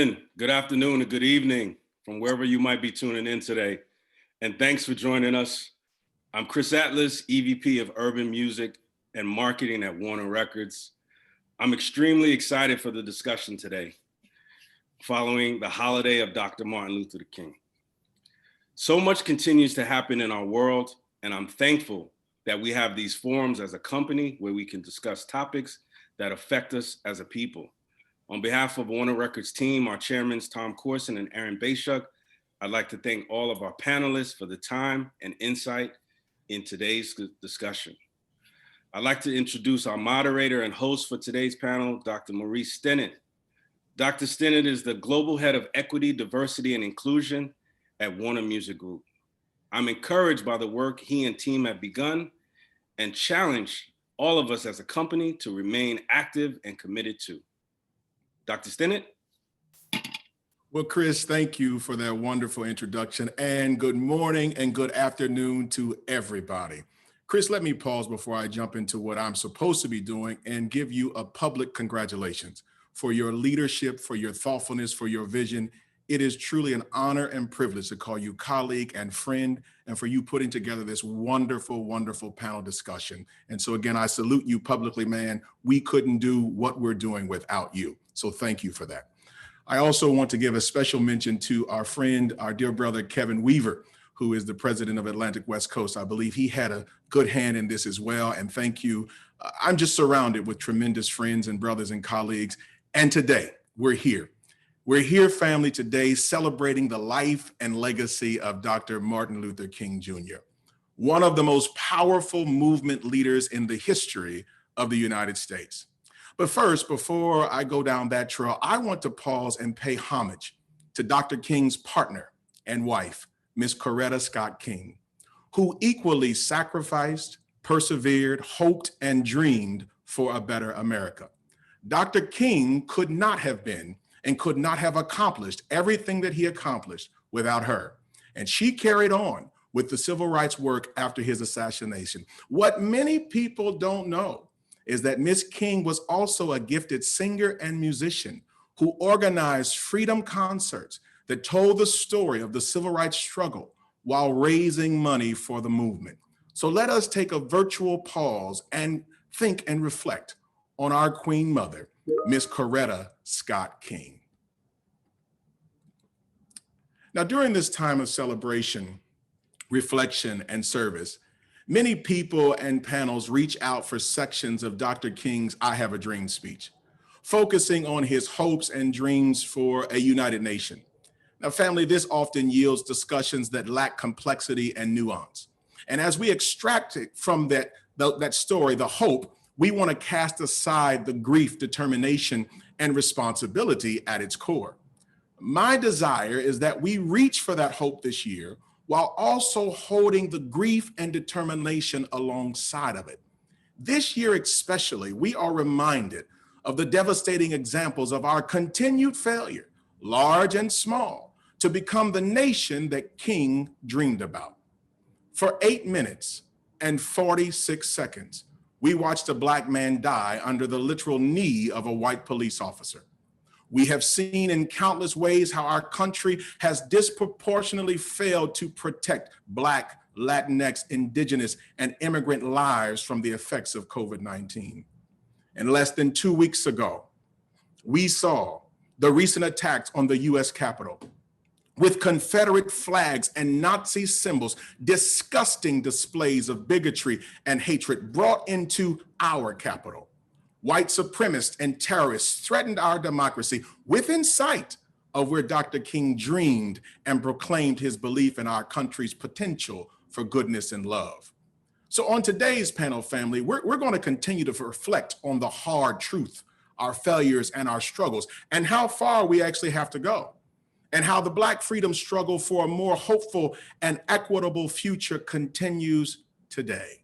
Gentlemen, good afternoon and good evening from wherever you might be tuning in today. And thanks for joining us. I'm Chris Atlas, EVP of Urban Music and Marketing at Warner Records. I'm extremely excited for the discussion today, following the holiday of Dr. Martin Luther King. So much continues to happen in our world, and I'm thankful that we have these forums as a company where we can discuss topics that affect us as a people. On behalf of Warner Records team, our chairmen, Tom Corson and Aaron Bayshuk, I'd like to thank all of our panelists for the time and insight in today's discussion. I'd like to introduce our moderator and host for today's panel, Dr. Maurice Stinnett. Dr. Stinnett is the Global Head of Equity, Diversity, and Inclusion at Warner Music Group. I'm encouraged by the work he and team have begun and challenge all of us as a company to remain active and committed to. Dr. Stinnett? Well, Chris, thank you for that wonderful introduction, and good morning and good afternoon to everybody. Chris, let me pause before I jump into what I'm supposed to be doing and give you a public congratulations for your leadership, for your thoughtfulness, for your vision. It is truly an honor and privilege to call you colleague and friend, and for you putting together this wonderful, wonderful panel discussion. And so again, I salute you publicly, man. We couldn't do what we're doing without you. So thank you for that. I also want to give a special mention to our friend, our dear brother, Kevin Weaver, who is the president of Atlantic West Coast. I believe he had a good hand in this as well. And thank you. I'm just surrounded with tremendous friends and brothers and colleagues. And today we're here. We're here, family, today celebrating the life and legacy of Dr. Martin Luther King Jr., one of the most powerful movement leaders in the history of the United States. But first, before I go down that trail, I want to pause and pay homage to Dr. King's partner and wife, Miss Coretta Scott King, who equally sacrificed, persevered, hoped, and dreamed for a better America. Dr. King could not have been and could not have accomplished everything that he accomplished without her. And she carried on with the civil rights work after his assassination. What many people don't know is that Miss King was also a gifted singer and musician who organized freedom concerts that told the story of the civil rights struggle while raising money for the movement. So let us take a virtual pause and think and reflect on our Queen Mother, Miss Coretta Scott King. Now, during this time of celebration, reflection, and service, many people and panels reach out for sections of Dr. King's I Have a Dream speech, focusing on his hopes and dreams for a united nation. Now, family, this often yields discussions that lack complexity and nuance. And as we extract it from that story, the hope, we want to cast aside the grief, determination, and responsibility at its core. My desire is that we reach for that hope this year while also holding the grief and determination alongside of it. This year especially, we are reminded of the devastating examples of our continued failure, large and small, to become the nation that King dreamed about. For 8 minutes and 46 seconds, we watched a Black man die under the literal knee of a white police officer. We have seen in countless ways how our country has disproportionately failed to protect Black, Latinx, Indigenous, and immigrant lives from the effects of COVID-19. And less than 2 weeks ago, we saw the recent attacks on the US Capitol with Confederate flags and Nazi symbols, disgusting displays of bigotry and hatred brought into our Capitol. White supremacists and terrorists threatened our democracy within sight of where Dr. King dreamed and proclaimed his belief in our country's potential for goodness and love. So on today's panel, family, we're going to continue to reflect on the hard truth, our failures and our struggles, and how far we actually have to go, and how the Black freedom struggle for a more hopeful and equitable future continues today.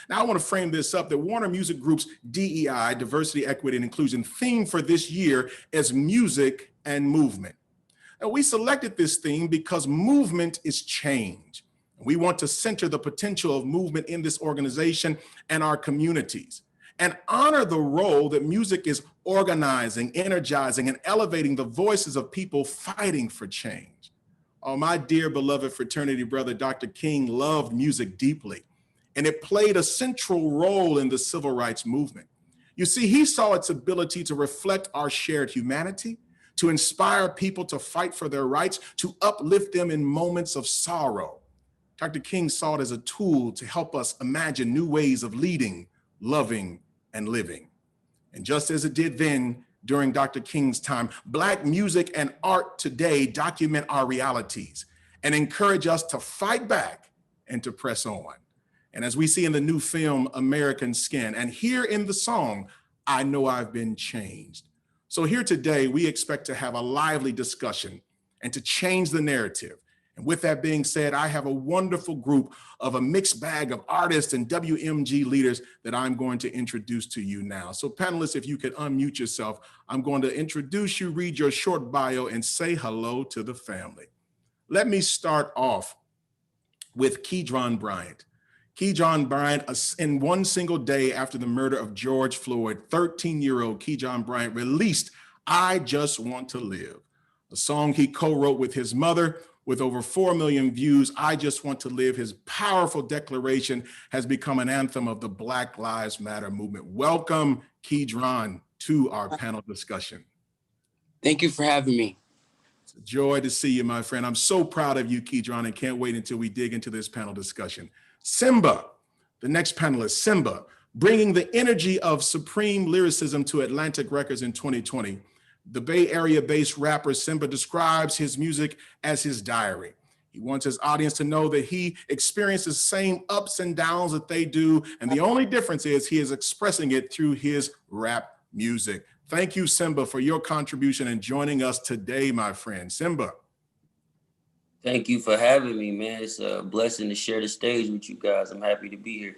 Now, I want to frame this up that Warner Music Group's DEI, Diversity, Equity, and Inclusion theme for this year is music and movement. And we selected this theme because movement is change. We want to center the potential of movement in this organization and our communities. and honor the role that music is organizing, energizing, and elevating the voices of people fighting for change. Oh, my dear beloved fraternity brother, Dr. King loved music deeply, and it played a central role in the civil rights movement. You see, he saw its ability to reflect our shared humanity, to inspire people to fight for their rights, to uplift them in moments of sorrow. Dr. King saw it as a tool to help us imagine new ways of leading, loving, and living. And just as it did then, during Dr. King's time, Black music and art today document our realities and encourage us to fight back and to press on. And as we see in the new film, American Skin, and hear in the song, I Know I've Been Changed. So here today, we expect to have a lively discussion and to change the narrative. And with that being said, I have a wonderful group of a mixed bag of artists and WMG leaders that I'm going to introduce to you now. So panelists, if you could unmute yourself, I'm going to introduce you, read your short bio, and say hello to the family. Let me start off with Keedron Bryant. Keedron Bryant, in one single day after the murder of George Floyd, 13-year-old Keedron Bryant released I Just Want to Live, a song he co-wrote with his mother. With over 4 million views, I Just Want to Live, his powerful declaration has become an anthem of the Black Lives Matter movement. Welcome, Keedron, to our panel discussion. Thank you for having me. It's a joy to see you, my friend. I'm so proud of you, Keedron, and can't wait until we dig into this panel discussion. Symba, the next panelist, Symba, bringing the energy of supreme lyricism to Atlantic Records in 2020. The Bay Area-based rapper Symba describes his music as his diary. He wants his audience to know that he experiences the same ups and downs that they do, and the only difference is he is expressing it through his rap music. Thank you, Symba, for your contribution and joining us today, my friend. Symba. Thank you for having me, man. It's a blessing to share the stage with you guys. I'm happy to be here.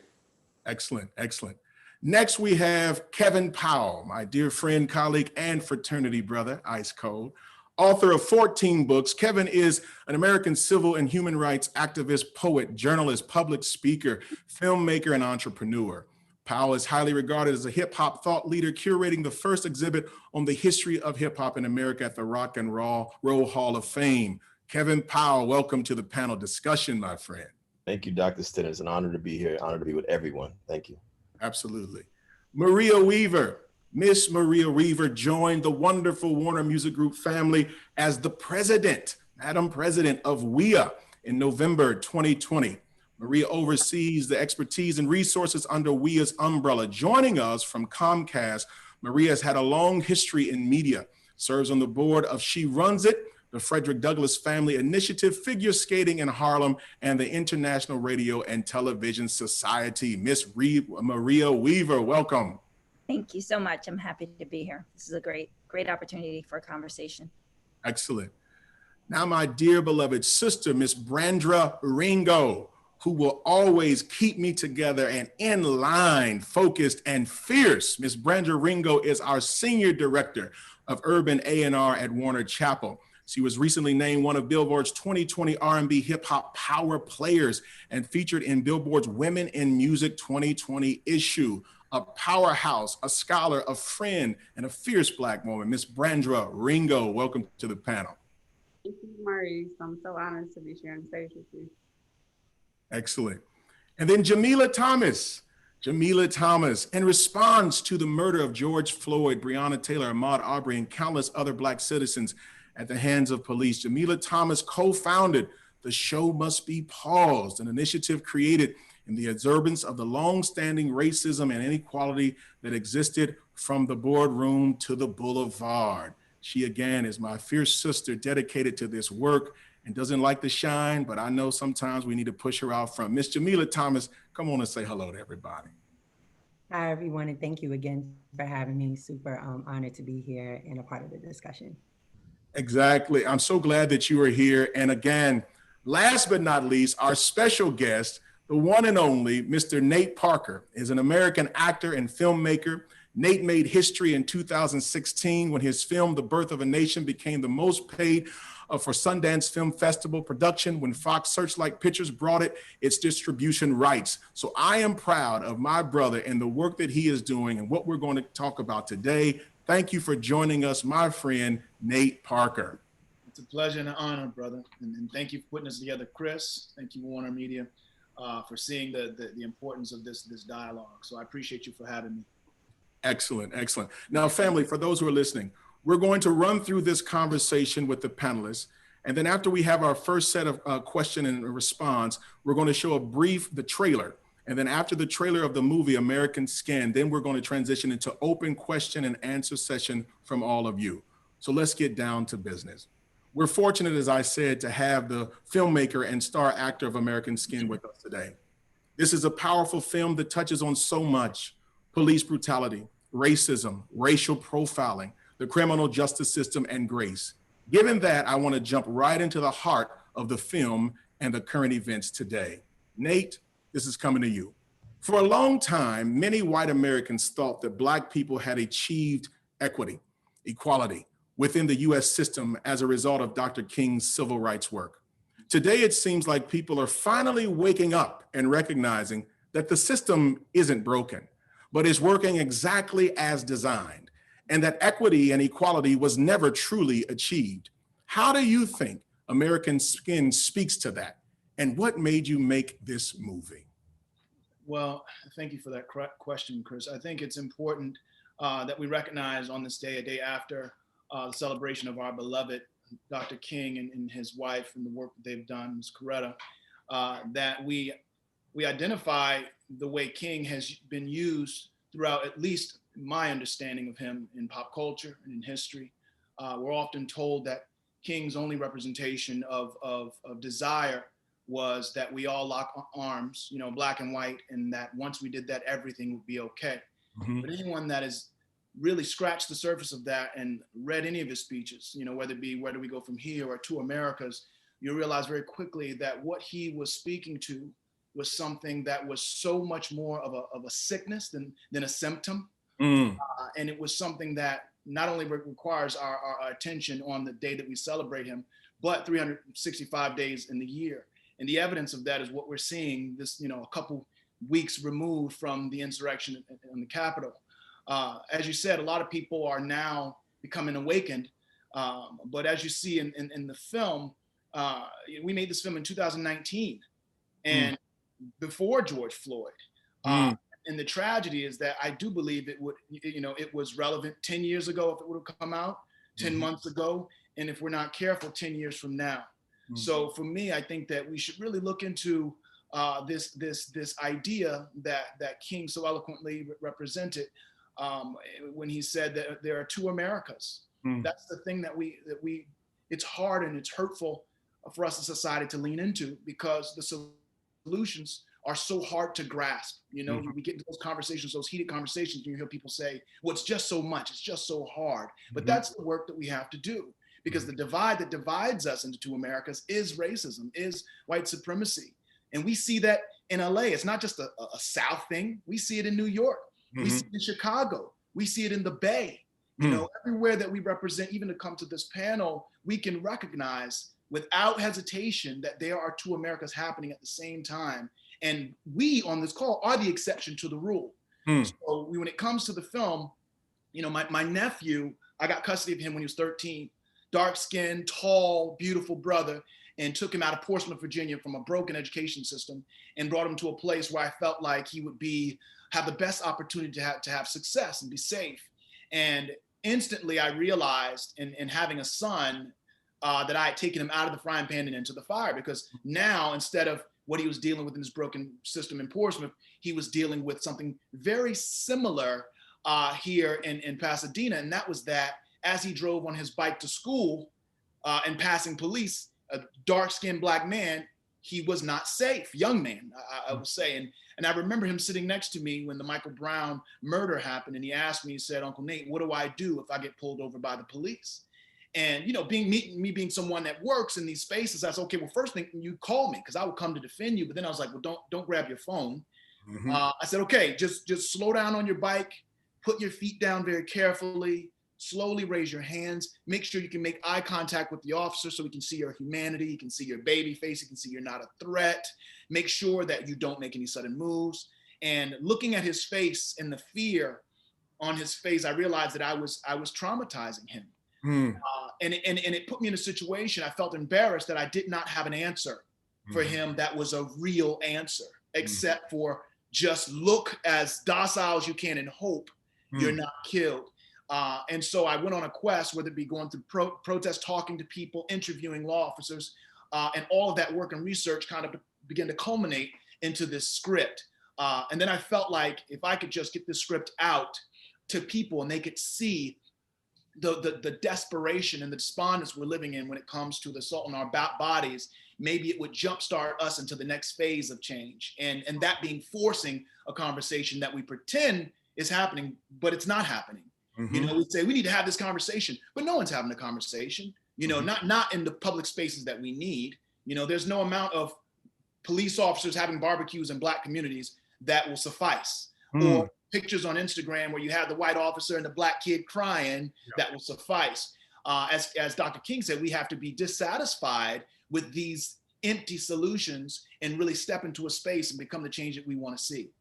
Excellent, excellent. Next, we have Kevin Powell, my dear friend, colleague, and fraternity brother, ice cold. Author of 14 books, Kevin is an American civil and human rights activist, poet, journalist, public speaker, filmmaker, and entrepreneur. Powell is highly regarded as a hip hop thought leader, curating the first exhibit on the history of hip hop in America at the Rock and Roll Hall of Fame. Kevin Powell, welcome to the panel discussion, my friend. Thank you, Dr. Stinnett. It's an honor to be here, honor to be with everyone. Thank you. Absolutely. Maria Weaver, Miss Maria Weaver joined the wonderful Warner Music Group family as the president, Madam President of WEA in November 2020. Maria oversees the expertise and resources under WEA's umbrella. Joining us from Comcast, Maria has had a long history in media, serves on the board of She Runs It, the Frederick Douglass Family Initiative, Figure Skating in Harlem, and the International Radio and Television Society. Miss Maria Weaver, welcome. Thank you so much. I'm happy to be here. This is a great opportunity for a conversation. Excellent. Now, my dear beloved sister, Miss Brandra Ringo, who will always keep me together and in line, focused, and fierce. Miss Brandra Ringo is our Senior Director of Urban A&R at Warner Chappell. She was recently named one of Billboard's 2020 R&B Hip Hop Power Players and featured in Billboard's Women in Music 2020 issue. A powerhouse, a scholar, a friend, and a fierce Black woman. Miss Brandra Ringo, welcome to the panel. Thank you, Maurice. I'm so honored to be sharing the stage with you. Excellent. And then Jamila Thomas. Jamila Thomas, in response to the murder of George Floyd, Breonna Taylor, Ahmaud Arbery, and countless other Black citizens at the hands of police, Jamila Thomas co-founded The Show Must Be Paused, an initiative created in the observance of the long-standing racism and inequality that existed from the boardroom to the boulevard. She, again, is my fierce sister dedicated to this work and doesn't like to shine, but I know sometimes we need to push her out front. Miss Jamila Thomas, come on and say hello to everybody. Hi, everyone, and thank you again for having me. Super honored to be here and a part of the discussion. Exactly. I'm so glad that you are here. And again, last but not least, our special guest, the one and only Mr. Nate Parker, is an American actor and filmmaker, Nate made history in 2016 when his film, The Birth of a Nation, became the most paid for Sundance Film Festival production when Fox Searchlight Pictures brought it its distribution rights. So I am proud of my brother and the work that he is doing and what we're going to talk about today. Thank you for joining us, my friend, Nate Parker. It's a pleasure and an honor, brother. And thank you for putting us together, Chris. Thank you, Warner Media, for seeing the importance of this dialogue. So I appreciate you for having me. Excellent, excellent. Now, family, for those who are listening, we're going to run through this conversation with the panelists. And then after we have our first set of question and response, we're going to show the trailer. And then after the trailer of the movie American Skin, then we're going to transition into open question and answer session from all of you. So let's get down to business. We're fortunate, as I said, to have the filmmaker and star actor of American Skin with us today. This is a powerful film that touches on so much: police brutality, racism, racial profiling, the criminal justice system, and grace. Given that, I want to jump right into the heart of the film and the current events today. Nate, this is coming to you. For a long time, many white Americans thought that Black people had achieved equity, equality within the US system as a result of Dr. King's civil rights work. Today, it seems like people are finally waking up and recognizing that the system isn't broken, but is working exactly as designed, and that equity and equality was never truly achieved. How do you think American Skin speaks to that? And what made you make this movie? Well, thank you for that question, Chris. I think it's important that we recognize on this day, a day after the celebration of our beloved Dr. King and his wife and the work that they've done, Ms. Coretta, that we identify the way King has been used throughout, at least my understanding of him, in pop culture and in history. We're often told that King's only representation of desire was that we all lock arms, Black and white, and that once we did that, everything would be okay. Mm-hmm. But anyone that has really scratched the surface of that and read any of his speeches, whether it be Where Do We Go From Here or Two Americas, you realize very quickly that what he was speaking to was something that was so much more of a sickness than a symptom. And it was something that not only requires our attention on the day that we celebrate him, but 365 days in the year. And the evidence of that is what we're seeing this, a couple weeks removed from the insurrection in the Capitol. As you said, a lot of people are now becoming awakened. But as you see in the film, we made this film in 2019 and before George Floyd. And the tragedy is that I do believe it was relevant 10 years ago if it would have come out, 10 months ago, and if we're not careful, 10 years from now. So for me, I think that we should really look into this idea that King so eloquently represented when he said that there are two Americas. That's the thing that we it's hard and it's hurtful for us as a society to lean into, because the solutions are so hard to grasp. We get into those conversations, those heated conversations, and you hear people say, well, it's just so much, it's just so hard. But that's the work that we have to do, because the divide that divides us into two Americas is racism, is white supremacy. And we see that in LA. It's not just a South thing. We see it in New York. We see it in Chicago. We see it in the Bay. Everywhere that we represent, even to come to this panel, we can recognize without hesitation that there are two Americas happening at the same time. And we on this call are the exception to the rule. So when it comes to the film, my nephew, I got custody of him when he was 13, dark-skinned, tall, beautiful brother, and took him out of Portsmouth, Virginia, from a broken education system and brought him to a place where I felt like he would have the best opportunity to have success and be safe. And instantly I realized in having a son that I had taken him out of the frying pan and into the fire, because now, instead of what he was dealing with in his broken system in Portsmouth, he was dealing with something very similar here in Pasadena. And that was that as he drove on his bike to school and passing police, a dark-skinned Black man, he was not safe, young man, I would say. And I remember him sitting next to me when the Michael Brown murder happened. And he asked me, he said, Uncle Nate, what do I do if I get pulled over by the police? And, me being someone that works in these spaces, I said, okay, well, first thing, you call me, because I would come to defend you. But then I was like, well, don't grab your phone. I said, okay, just slow down on your bike, put your feet down very carefully, slowly raise your hands, make sure you can make eye contact with the officer so he can see your humanity, he can see your baby face, he can see you're not a threat. Make sure that you don't make any sudden moves. And looking at his face and the fear on his face, I realized that I was traumatizing him. And it put me in a situation, I felt embarrassed that I did not have an answer for him that was a real answer, except for just look as docile as you can and hope you're not killed. And so I went on a quest, whether it be going through protests, talking to people, interviewing law officers, and all of that work and research kind of began to culminate into this script. And then I felt like if I could just get this script out to people and they could see the desperation and the despondence we're living in when it comes to the assault on our bodies, maybe it would jumpstart us into the next phase of change. And that being forcing a conversation that we pretend is happening, but it's not happening. You know, we say we need to have this conversation, but no one's having a conversation, you know, not in the public spaces that we need. You know, there's no amount of police officers having barbecues in Black communities that will suffice. Or pictures on Instagram where you have the white officer and the Black kid crying, that will suffice. As Dr. King said, we have to be dissatisfied with these empty solutions and really step into a space and become the change that we want to see.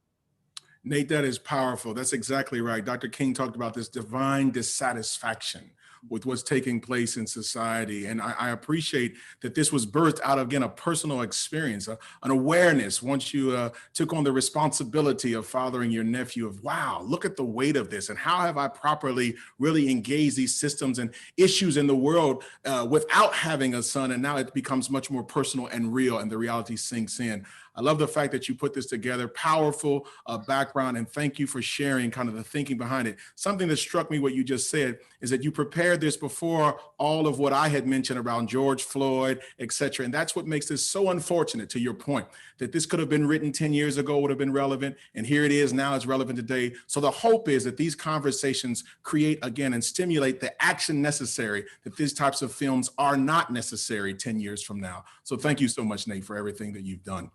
Nate, that is powerful. That's exactly right. Dr. King talked about this divine dissatisfaction with what's taking place in society. And I appreciate that this was birthed out of, again, a personal experience, an awareness once you took on the responsibility of fathering your nephew of, wow, look at the weight of this and how have I properly really engaged these systems and issues in the world without having a son. And now it becomes much more personal and real and the reality sinks in. I love the fact that you put this together, powerful background, and thank you for sharing kind of the thinking behind it. Something that struck me, what you just said, is that you prepared this before all of what I had mentioned around George Floyd, et cetera. And that's what makes this so unfortunate, to your point, that this could have been written 10 years ago, would have been relevant, and here it is now, it's relevant today. So the hope is that these conversations create, again, and stimulate the action necessary, that these types of films are not necessary 10 years from now. So thank you so much, Nate, for everything that you've done.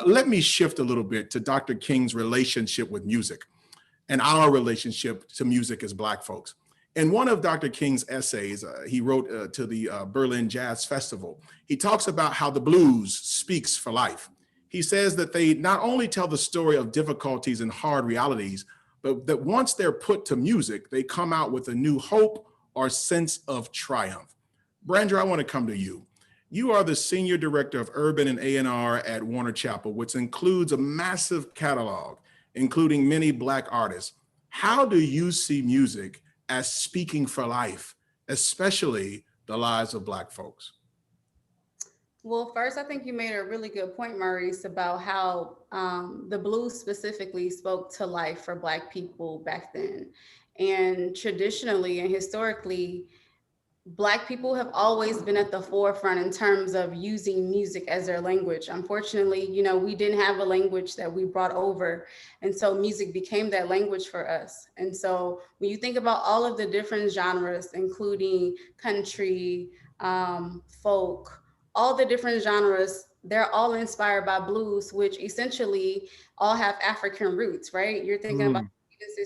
Let me shift a little bit to Dr. King's relationship with music and our relationship to music as Black folks. In one of Dr. King's essays, he wrote to the Berlin Jazz Festival, he talks about how the blues speaks for life. He says that they not only tell the story of difficulties and hard realities, but that once they're put to music, they come out with a new hope or sense of triumph. Brandra, I want to come to you. You are the Senior Director of Urban and A&R at Warner Chappell, which includes a massive catalog, including many Black artists. How do you see music as speaking for life, especially the lives of Black folks? Well, first, I think you made a really good point, Maurice, about how the blues specifically spoke to life for Black people back then. And traditionally and historically, Black people have always been at the forefront in terms of using music as their language. Unfortunately, you know, we didn't have a language that we brought over. And so music became that language for us. And so when you think about all of the different genres, including country, folk, all the different genres, they're all inspired by blues, which essentially all have African roots, right? You're thinking about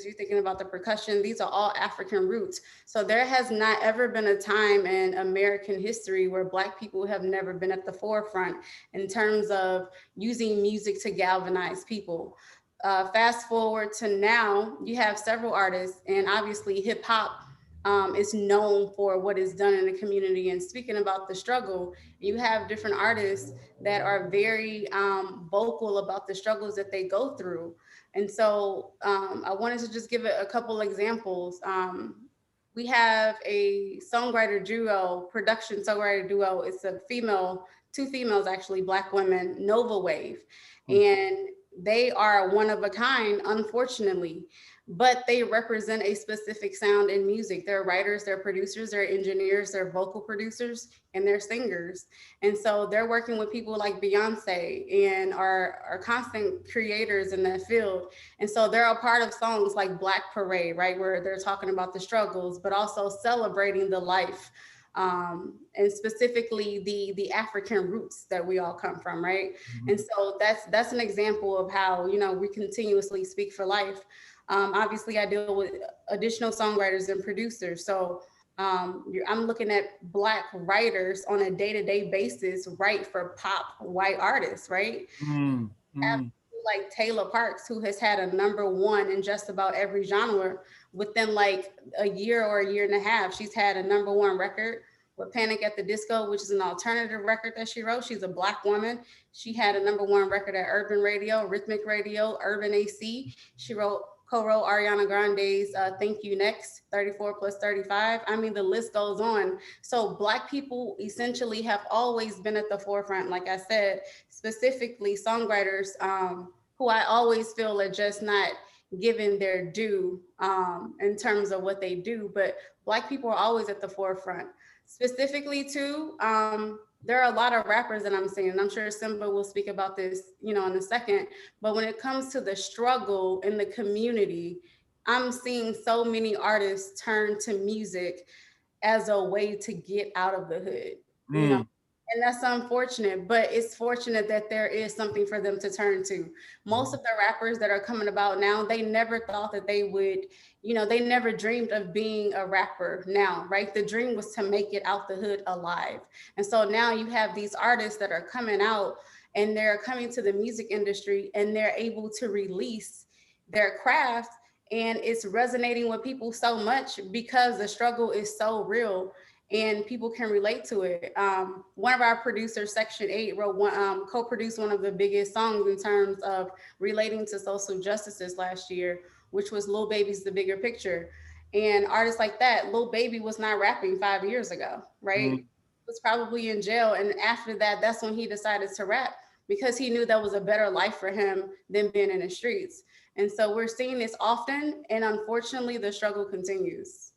you're thinking about the percussion, these are all African roots. So there has not ever been a time in American history where Black people have never been at the forefront in terms of using music to galvanize people. Fast forward to now, you have several artists, and obviously hip hop is known for what is done in the community. And speaking about the struggle, you have different artists that are very vocal about the struggles that they go through. And so I wanted to just give a couple examples. We have a songwriter duo, production songwriter duo. It's a female, two females actually, Black women, Nova Wave. And they are one of a kind, unfortunately, but they represent a specific sound in music. They're writers, they're producers, they're engineers, they're vocal producers, and they're singers. And so they're working with people like Beyonce and are constant creators in that field. And so they're a part of songs like Black Parade, right? Where they're talking about the struggles, but also celebrating the life and specifically the African roots that we all come from, right? And so that's an example of how, you know, we continuously speak for life. Obviously, I deal with additional songwriters and producers. So I'm looking at Black writers on a day-to-day basis write for pop white artists, right? Mm, mm. Like Taylor Parks, who has had a #1 in just about every genre within like a year or a year and a half. She's had a #1 record with Panic at the Disco, which is an alternative record that she wrote. She's a Black woman. She had a #1 record at Urban Radio, Rhythmic Radio, Urban AC. She co-wrote Ariana Grande's Thank You Next, 34 plus 35. I mean, the list goes on. So Black people essentially have always been at the forefront, like I said, specifically songwriters who I always feel are just not given their due in terms of what they do, but Black people are always at the forefront. Specifically too, there are a lot of rappers that I'm seeing, and I'm sure Symba will speak about this, in a second, but when it comes to the struggle in the community, I'm seeing so many artists turn to music as a way to get out of the hood, and that's unfortunate, but it's fortunate that there is something for them to turn to. Most of the rappers that are coming about now, they never thought that they would, they never dreamed of being a rapper now, right? The dream was to make it out the hood alive. And so now you have these artists that are coming out and they're coming to the music industry and they're able to release their craft, and it's resonating with people so much because the struggle is so real and people can relate to it. One of our producers, Section 8, co-produced one of the biggest songs in terms of relating to social justices last year, which was Lil Baby's The Bigger Picture. And artists like that, Lil Baby was not rapping 5 years ago, right? He was probably in jail. And after that, that's when he decided to rap, because he knew that was a better life for him than being in the streets. And so we're seeing this often, and unfortunately, the struggle continues.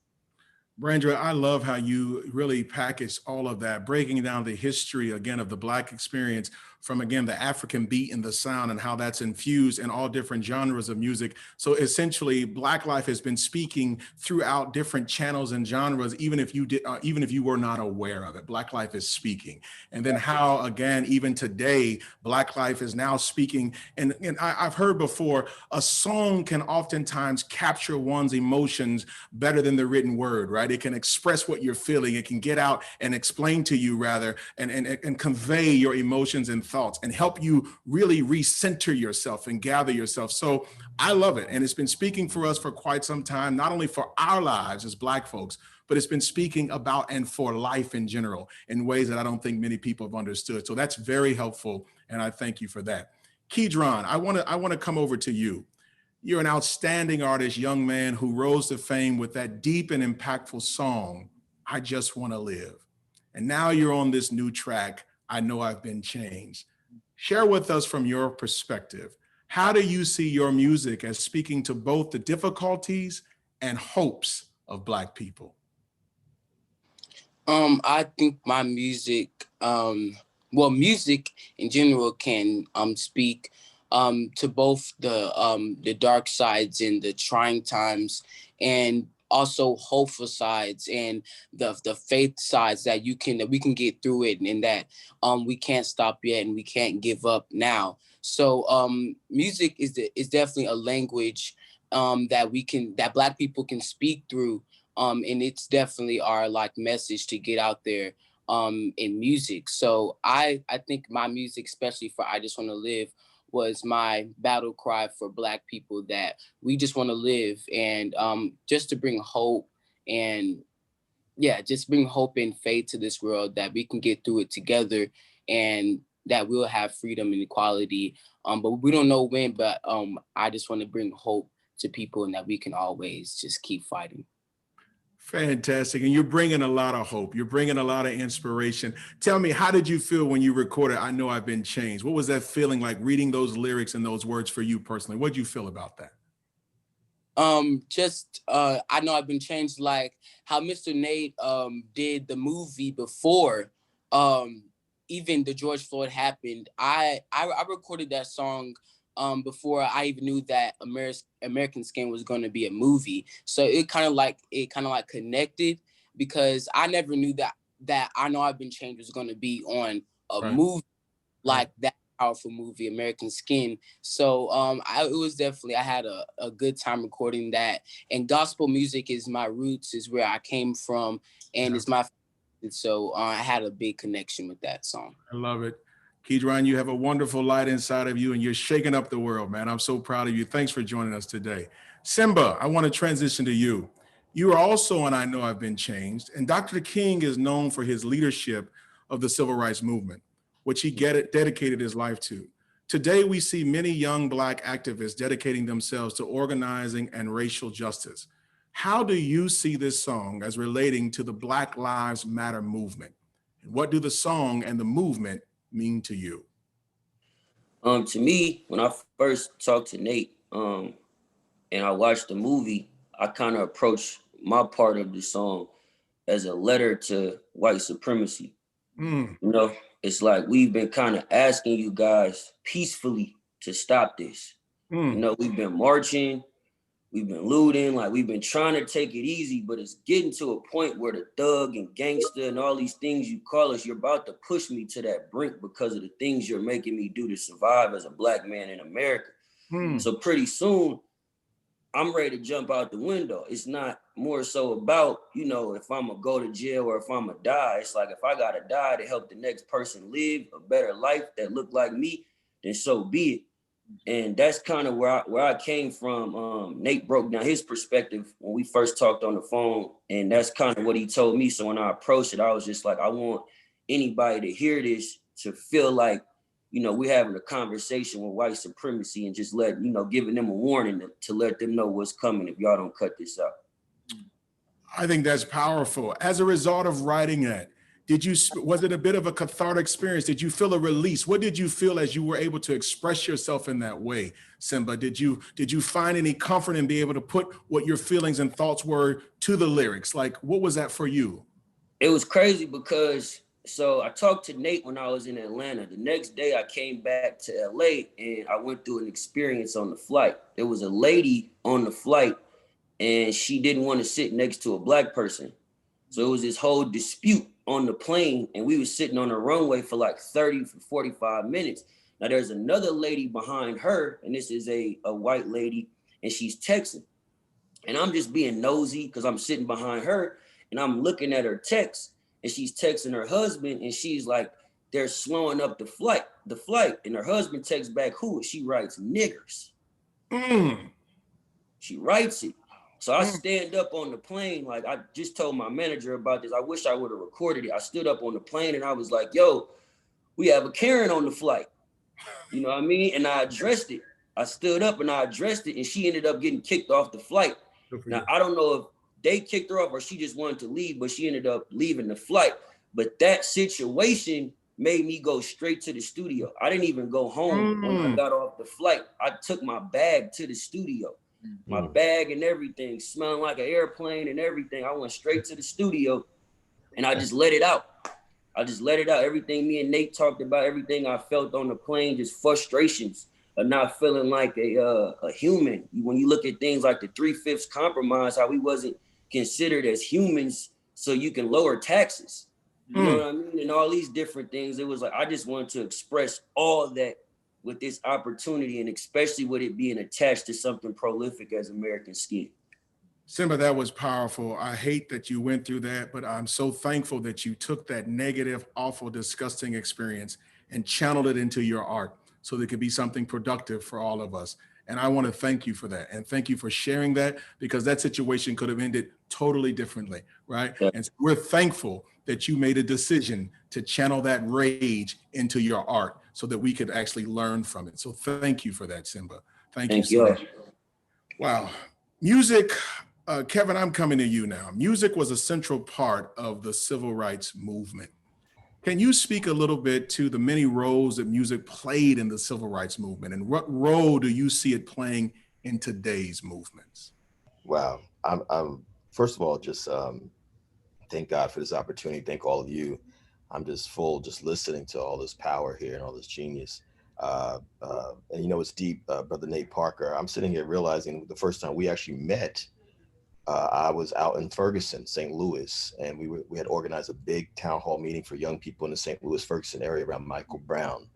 Brandra, I love how you really package all of that, breaking down the history, again, of the Black experience from, again, the African beat and the sound and how that's infused in all different genres of music. So essentially, Black life has been speaking throughout different channels and genres, even if you were not aware of it. Black life is speaking. And then how, again, even today, Black life is now speaking. And I've heard before, a song can oftentimes capture one's emotions better than the written word, right? It can express what you're feeling. It can get out and explain to you, rather, and convey your emotions and thoughts and help you really recenter yourself and gather yourself. So I love it. And it's been speaking for us for quite some time, not only for our lives as Black folks, but it's been speaking about and for life in general in ways that I don't think many people have understood. So that's very helpful. And I thank you for that. Keedron, I want to come over to you. You're an outstanding artist, young man who rose to fame with that deep and impactful song, I Just Want to Live. And now you're on this new track, I Know I've Been Changed. Share with us from your perspective, how do you see your music as speaking to both the difficulties and hopes of Black people? I think my music, music in general can speak to both the dark sides and the trying times, and also hopeful sides and the faith sides that we can get through it, and that we can't stop yet and we can't give up now. So music is definitely a language that Black people can speak through, and it's definitely our message to get out there in music. So I think my music, especially for I Just Want to Live, was my battle cry for Black people, that we just want to live, and just to bring hope, and just bring hope and faith to this world, that we can get through it together, and that we'll have freedom and equality. But we don't know when, but I just want to bring hope to people, and that we can always just keep fighting. Fantastic. And you're bringing a lot of hope. You're bringing a lot of inspiration. Tell me, how did you feel when you recorded I Know I've Been Changed? What was that feeling like, reading those lyrics and those words for you personally? What did you feel about that? I Know I've Been Changed, like how Mr. Nate did the movie before even the George Floyd happened. I recorded that song before I even knew that American Skin was going to be a movie. So it kind of like connected, because I never knew that I Know I've Been Changed was going to be on a movie like that powerful movie, American Skin. So it was definitely, I had a good time recording that. And gospel music is my roots, is where I came from, and it's my, so I had a big connection with that song. I love it. Keedron, you have a wonderful light inside of you and you're shaking up the world, man. I'm so proud of you. Thanks for joining us today. Symba, I want to transition to you. You are also on I Know I've Been Changed, and Dr. King is known for his leadership of the civil rights movement, which he dedicated his life to. Today, we see many young Black activists dedicating themselves to organizing and racial justice. How do you see this song as relating to the Black Lives Matter movement? What do the song and the movement mean to you? To me, when I first talked to Nate and I watched the movie, I kind of approached my part of the song as a letter to white supremacy. You know, it's like we've been kind of asking you guys peacefully to stop this. You know, we've been marching, we've been looting, like we've been trying to take it easy, but it's getting to a point where the thug and gangster and all these things you call us, you're about to push me to that brink because of the things you're making me do to survive as a Black man in America. So pretty soon, I'm ready to jump out the window. It's not more so about, you know, if I'm gonna go to jail or if I'm gonna die. It's like, if I gotta die to help the next person live a better life that look like me, then so be it. And that's kind of where I came from. Nate broke down his perspective when we first talked on the phone, and that's kind of what he told me. So when I approached it, I was just like, I want anybody to hear this to feel like, you know, we're having a conversation with white supremacy and just giving them a warning to let them know what's coming if y'all don't cut this out. I think that's powerful. As a result of writing that, was it a bit of a cathartic experience? Did you feel a release? What did you feel as you were able to express yourself in that way, Symba? Did you find any comfort in being able to put what your feelings and thoughts were to the lyrics? Like, what was that for you? It was crazy because, so I talked to Nate when I was in Atlanta. The next day I came back to LA and I went through an experience on the flight. There was a lady on the flight and she didn't want to sit next to a Black person. So it was this whole dispute on the plane, and we were sitting on the runway for like 30 to 45 minutes. Now there's another lady behind her, and this is a white lady, and she's texting. And I'm just being nosy because I'm sitting behind her and I'm looking at her text, and she's texting her husband, and she's like, they're slowing up the flight. And her husband texts back, who? She writes, niggers. She writes it. So I stand up on the plane, like I just told my manager about this. I wish I would have recorded it. I stood up on the plane and I was like, yo, we have a Karen on the flight. You know what I mean? And I addressed it. I stood up and I addressed it, and she ended up getting kicked off the flight. Now, I don't know if they kicked her off or she just wanted to leave, but she ended up leaving the flight. But that situation made me go straight to the studio. I didn't even go home when I got off the flight. I took my bag to the studio. My bag and everything, smelling like an airplane and everything. I went straight to the studio and I just let it out. Everything me and Nate talked about, everything I felt on the plane, just frustrations of not feeling like a human. When you look at things like the 3/5 compromise, how we wasn't considered as humans so you can lower taxes. You know what I mean? And all these different things. It was like, I just wanted to express all that with this opportunity, and especially with it being attached to something prolific as American Skin. Symba, that was powerful. I hate that you went through that, but I'm so thankful that you took that negative, awful, disgusting experience and channeled it into your art so that it could be something productive for all of us. And I want to thank you for that. And thank you for sharing that, because that situation could have ended totally differently, right? Yeah. And so we're thankful that you made a decision to channel that rage into your art so that we could actually learn from it. So thank you for that, Symba. Thank you so much. Wow. Music, Kevin, I'm coming to you now. Music was a central part of the civil rights movement. Can you speak a little bit to the many roles that music played in the civil rights movement, and what role do you see it playing in today's movements? Wow. I'm first of all, just thank God for this opportunity. Thank all of you. I'm just full, just listening to all this power here and all this genius. And you know, it's deep, Brother Nate Parker. I'm sitting here realizing the first time we actually met, I was out in Ferguson, St. Louis, and we had organized a big town hall meeting for young people in the St. Louis, Ferguson area around Michael Brown.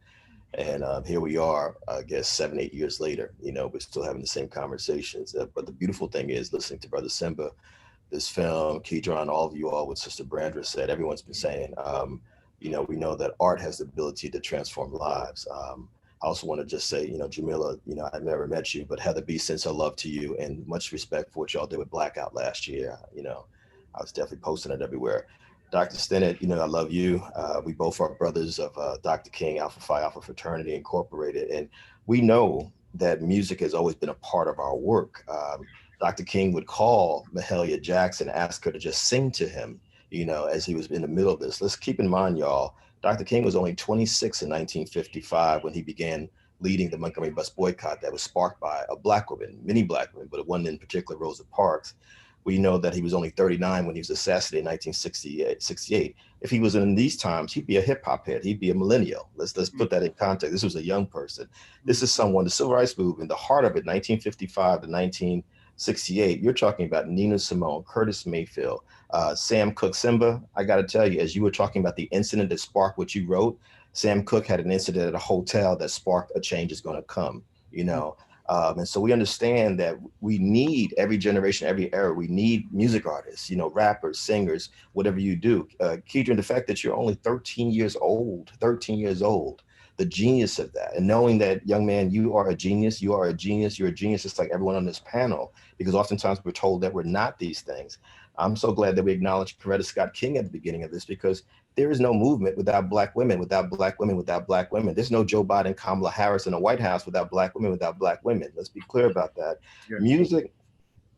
And here we are, I guess 7, 8 years later, we're still having the same conversations. But the beautiful thing is listening to Brother Symba, this film, Keedron, all of you all, what Sister Brandra said, everyone's been saying, we know that art has the ability to transform lives. I also want to just say, Jamila, I've never met you, but Heather B, sends her love to you and much respect for what y'all did with Blackout last year. I was definitely posting it everywhere. Dr. Stinnett, I love you. We both are brothers of Dr. King, Alpha Phi Alpha Fraternity Incorporated. And we know that music has always been a part of our work. Dr. King would call Mahalia Jackson, ask her to just sing to him, as he was in the middle of this. Let's keep in mind, y'all, Dr. King was only 26 in 1955 when he began leading the Montgomery bus boycott that was sparked by a Black woman, many Black women, but one in particular, Rosa Parks. We know that he was only 39 when he was assassinated in 1968. If he was in these times, he'd be a hip hop head. He'd be a millennial. Let's put that in context. This was a young person. This is someone, the civil rights movement, the heart of it, 1955 to 1968. You're talking about Nina Simone, Curtis Mayfield, Sam Cooke, Symba. I got to tell you, as you were talking about the incident that sparked what you wrote, Sam Cooke had an incident at a hotel that sparked a change is going to come, and so we understand that we need every generation, every era, we need music artists, rappers, singers, whatever you do. Keedron, the fact that you're only 13 years old, the genius of that. And knowing that, young man, you are a genius, you're a genius just like everyone on this panel, because oftentimes we're told that we're not these things. I'm so glad that we acknowledged Coretta Scott King at the beginning of this, because there is no movement without Black women, without Black women, without Black women. There's no Joe Biden, Kamala Harris in the White House without Black women, without Black women. Let's be clear about that. Yeah. Music,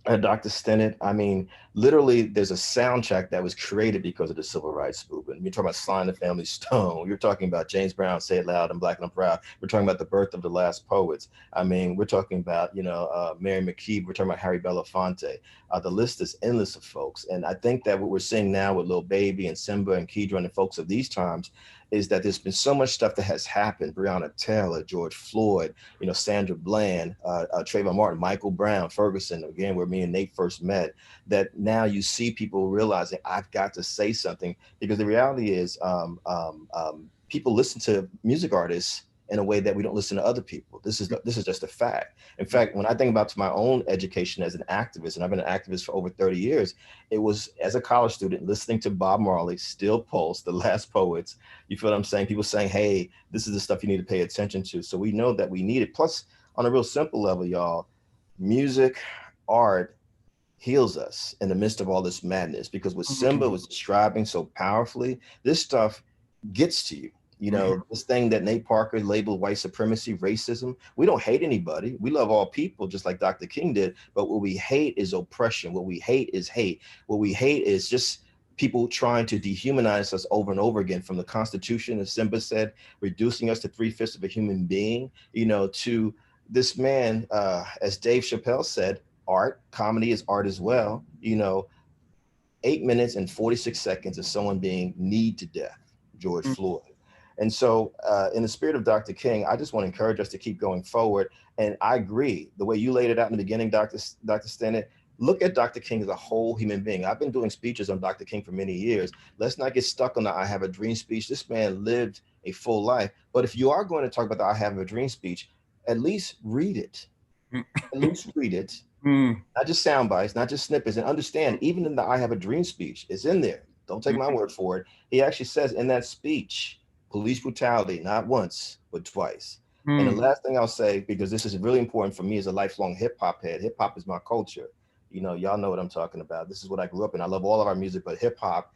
Dr. Stinnett, I mean, literally there's a soundtrack that was created because of the civil rights movement. You're talking about Sly and the Family Stone. You're talking about James Brown, Say It Loud, I'm Black and I'm Proud. We're talking about the birth of the last poets. I mean, we're talking about, Mary McKee. We're talking about Harry Belafonte. The list is endless of folks. And I think that what we're seeing now with Lil Baby and Symba and Keedron and folks of these times is that there's been so much stuff that has happened. Breonna Taylor, George Floyd, Sandra Bland, Trayvon Martin, Michael Brown, Ferguson, again, where me and Nate first met, that now you see people realizing I've got to say something, because the reality is people listen to music artists in a way that we don't listen to other people. This is just a fact. In fact, when I think about my own education as an activist, and I've been an activist for over 30 years, it was as a college student listening to Bob Marley, Still Pulse, The Last Poets. You feel what I'm saying? People saying, hey, this is the stuff you need to pay attention to. So we know that we need it. Plus, on a real simple level, y'all, music, art heals us in the midst of all this madness, because what Symba was describing so powerfully, this stuff gets to you. This thing that Nate Parker labeled white supremacy, racism. We don't hate anybody. We love all people, just like Dr. King did. But what we hate is oppression. What we hate is hate. What we hate is just people trying to dehumanize us over and over again, from the Constitution, as Symba said, reducing us to 3/5 of a human being, to this man, as Dave Chappell said, art, comedy is art as well. 8 minutes and 46 seconds of someone being kneed to death, George Floyd. And so in the spirit of Dr. King, I just want to encourage us to keep going forward. And I agree, the way you laid it out in the beginning, Dr. Stinnett, look at Dr. King as a whole human being. I've been doing speeches on Dr. King for many years. Let's not get stuck on the I Have a Dream speech. This man lived a full life. But if you are going to talk about the I Have a Dream speech, at least read it. At least read it. Not just sound bites, not just snippets, and understand, even in the I Have a Dream speech, it's in there. Don't take my word for it. He actually says in that speech, police brutality, not once, but twice. And the last thing I'll say, because this is really important for me as a lifelong hip hop head, hip hop is my culture. Y'all know what I'm talking about. This is what I grew up in. I love all of our music, but hip hop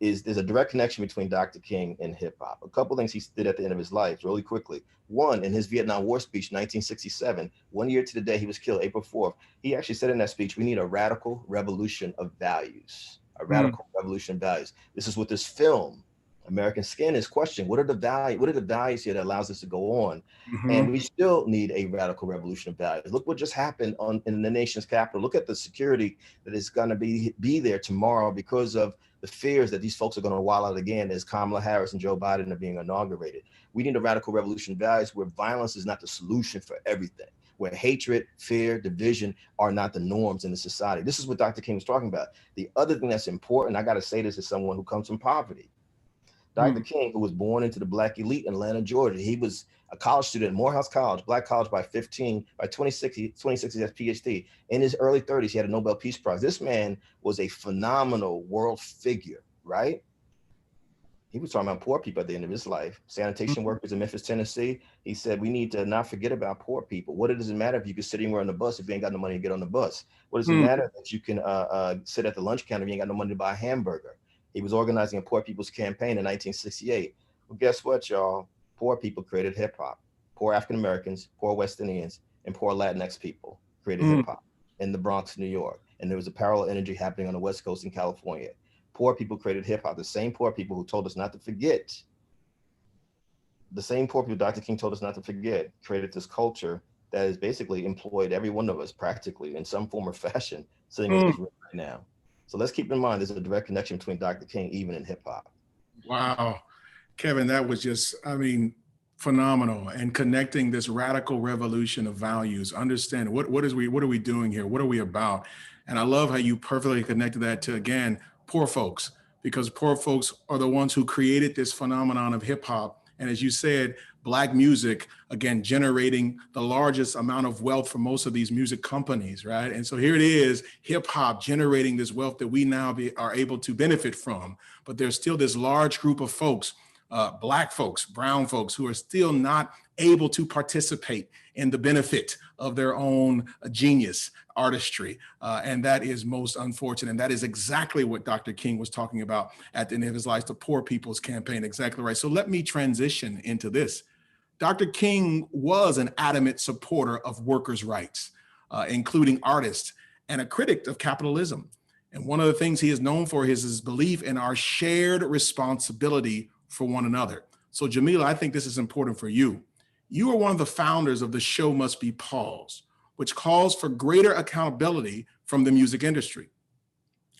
there's a direct connection between Dr. King and hip hop. A couple things he did at the end of his life, really quickly. One, in his Vietnam War speech, 1967, 1 year to the day he was killed, April 4th, he actually said in that speech, we need a radical revolution of values, a radical revolution of values. This is what this film, American Skin, is questioning. What are the values here that allows us to go on? And we still need a radical revolution of values. Look what just happened in the nation's capital. Look at the security that is going to be there tomorrow because of the fears that these folks are going to wild out again as Kamala Harris and Joe Biden are being inaugurated. We need a radical revolution of values where violence is not the solution for everything, where hatred, fear, division are not the norms in the society. This is what Dr. King was talking about. The other thing that's important, I got to say this as someone who comes from poverty. Dr. King, who was born into the Black elite in Atlanta, Georgia. He was a college student at Morehouse College, Black college by 26, he has a PhD. In his early 30s, he had a Nobel Peace Prize. This man was a phenomenal world figure, right? He was talking about poor people at the end of his life. Sanitation workers in Memphis, Tennessee. He said, we need to not forget about poor people. What does it matter if you can sit anywhere on the bus if you ain't got no money to get on the bus? What does it matter that you can sit at the lunch counter if you ain't got no money to buy a hamburger? He was organizing a poor people's campaign in 1968. Well, guess what, y'all? Poor people created hip hop. Poor African Americans, poor West Indians, and poor Latinx people created hip hop in the Bronx, New York. And there was a parallel energy happening on the West Coast in California. Poor people created hip hop. The same poor people who told us not to forget, the same poor people Dr. King told us not to forget, created this culture that has basically employed every one of us practically in some form or fashion sitting in this room right now. So let's keep in mind there's a direct connection between Dr. King even in hip hop. Wow, Kevin, that was just, I mean, phenomenal. And connecting this radical revolution of values, understand what are we doing here? What are we about? And I love how you perfectly connected that to, again, poor folks, because poor folks are the ones who created this phenomenon of hip hop. And as you said, Black music, again, generating the largest amount of wealth for most of these music companies, right? And so here it is, hip hop generating this wealth that we now are able to benefit from. But there's still this large group of folks, Black folks, brown folks, who are still not able to participate in the benefit of their own genius, artistry. And that is most unfortunate. And that is exactly what Dr. King was talking about at the end of his life, the Poor People's Campaign. Exactly right. So let me transition into this. Dr. King was an adamant supporter of workers' rights, including artists, and a critic of capitalism. And one of the things he is known for is his belief in our shared responsibility for one another. So Jamila, I think this is important for you. You are one of the founders of The Show Must Be Paused, which calls for greater accountability from the music industry,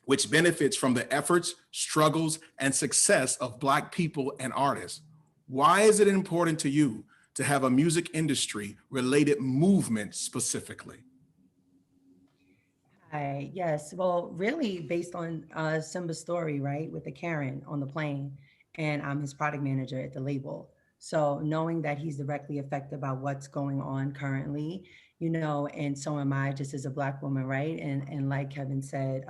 which benefits from the efforts, struggles, and success of Black people and artists. Why is it important to you to have a music industry related movement specifically? Hi, yes. Well, really based on Symba's story, right, with the Karen on the plane, and I'm his product manager at the label. So knowing that he's directly affected by what's going on currently, you know, and so am I just as a Black woman, right? And like Kevin said,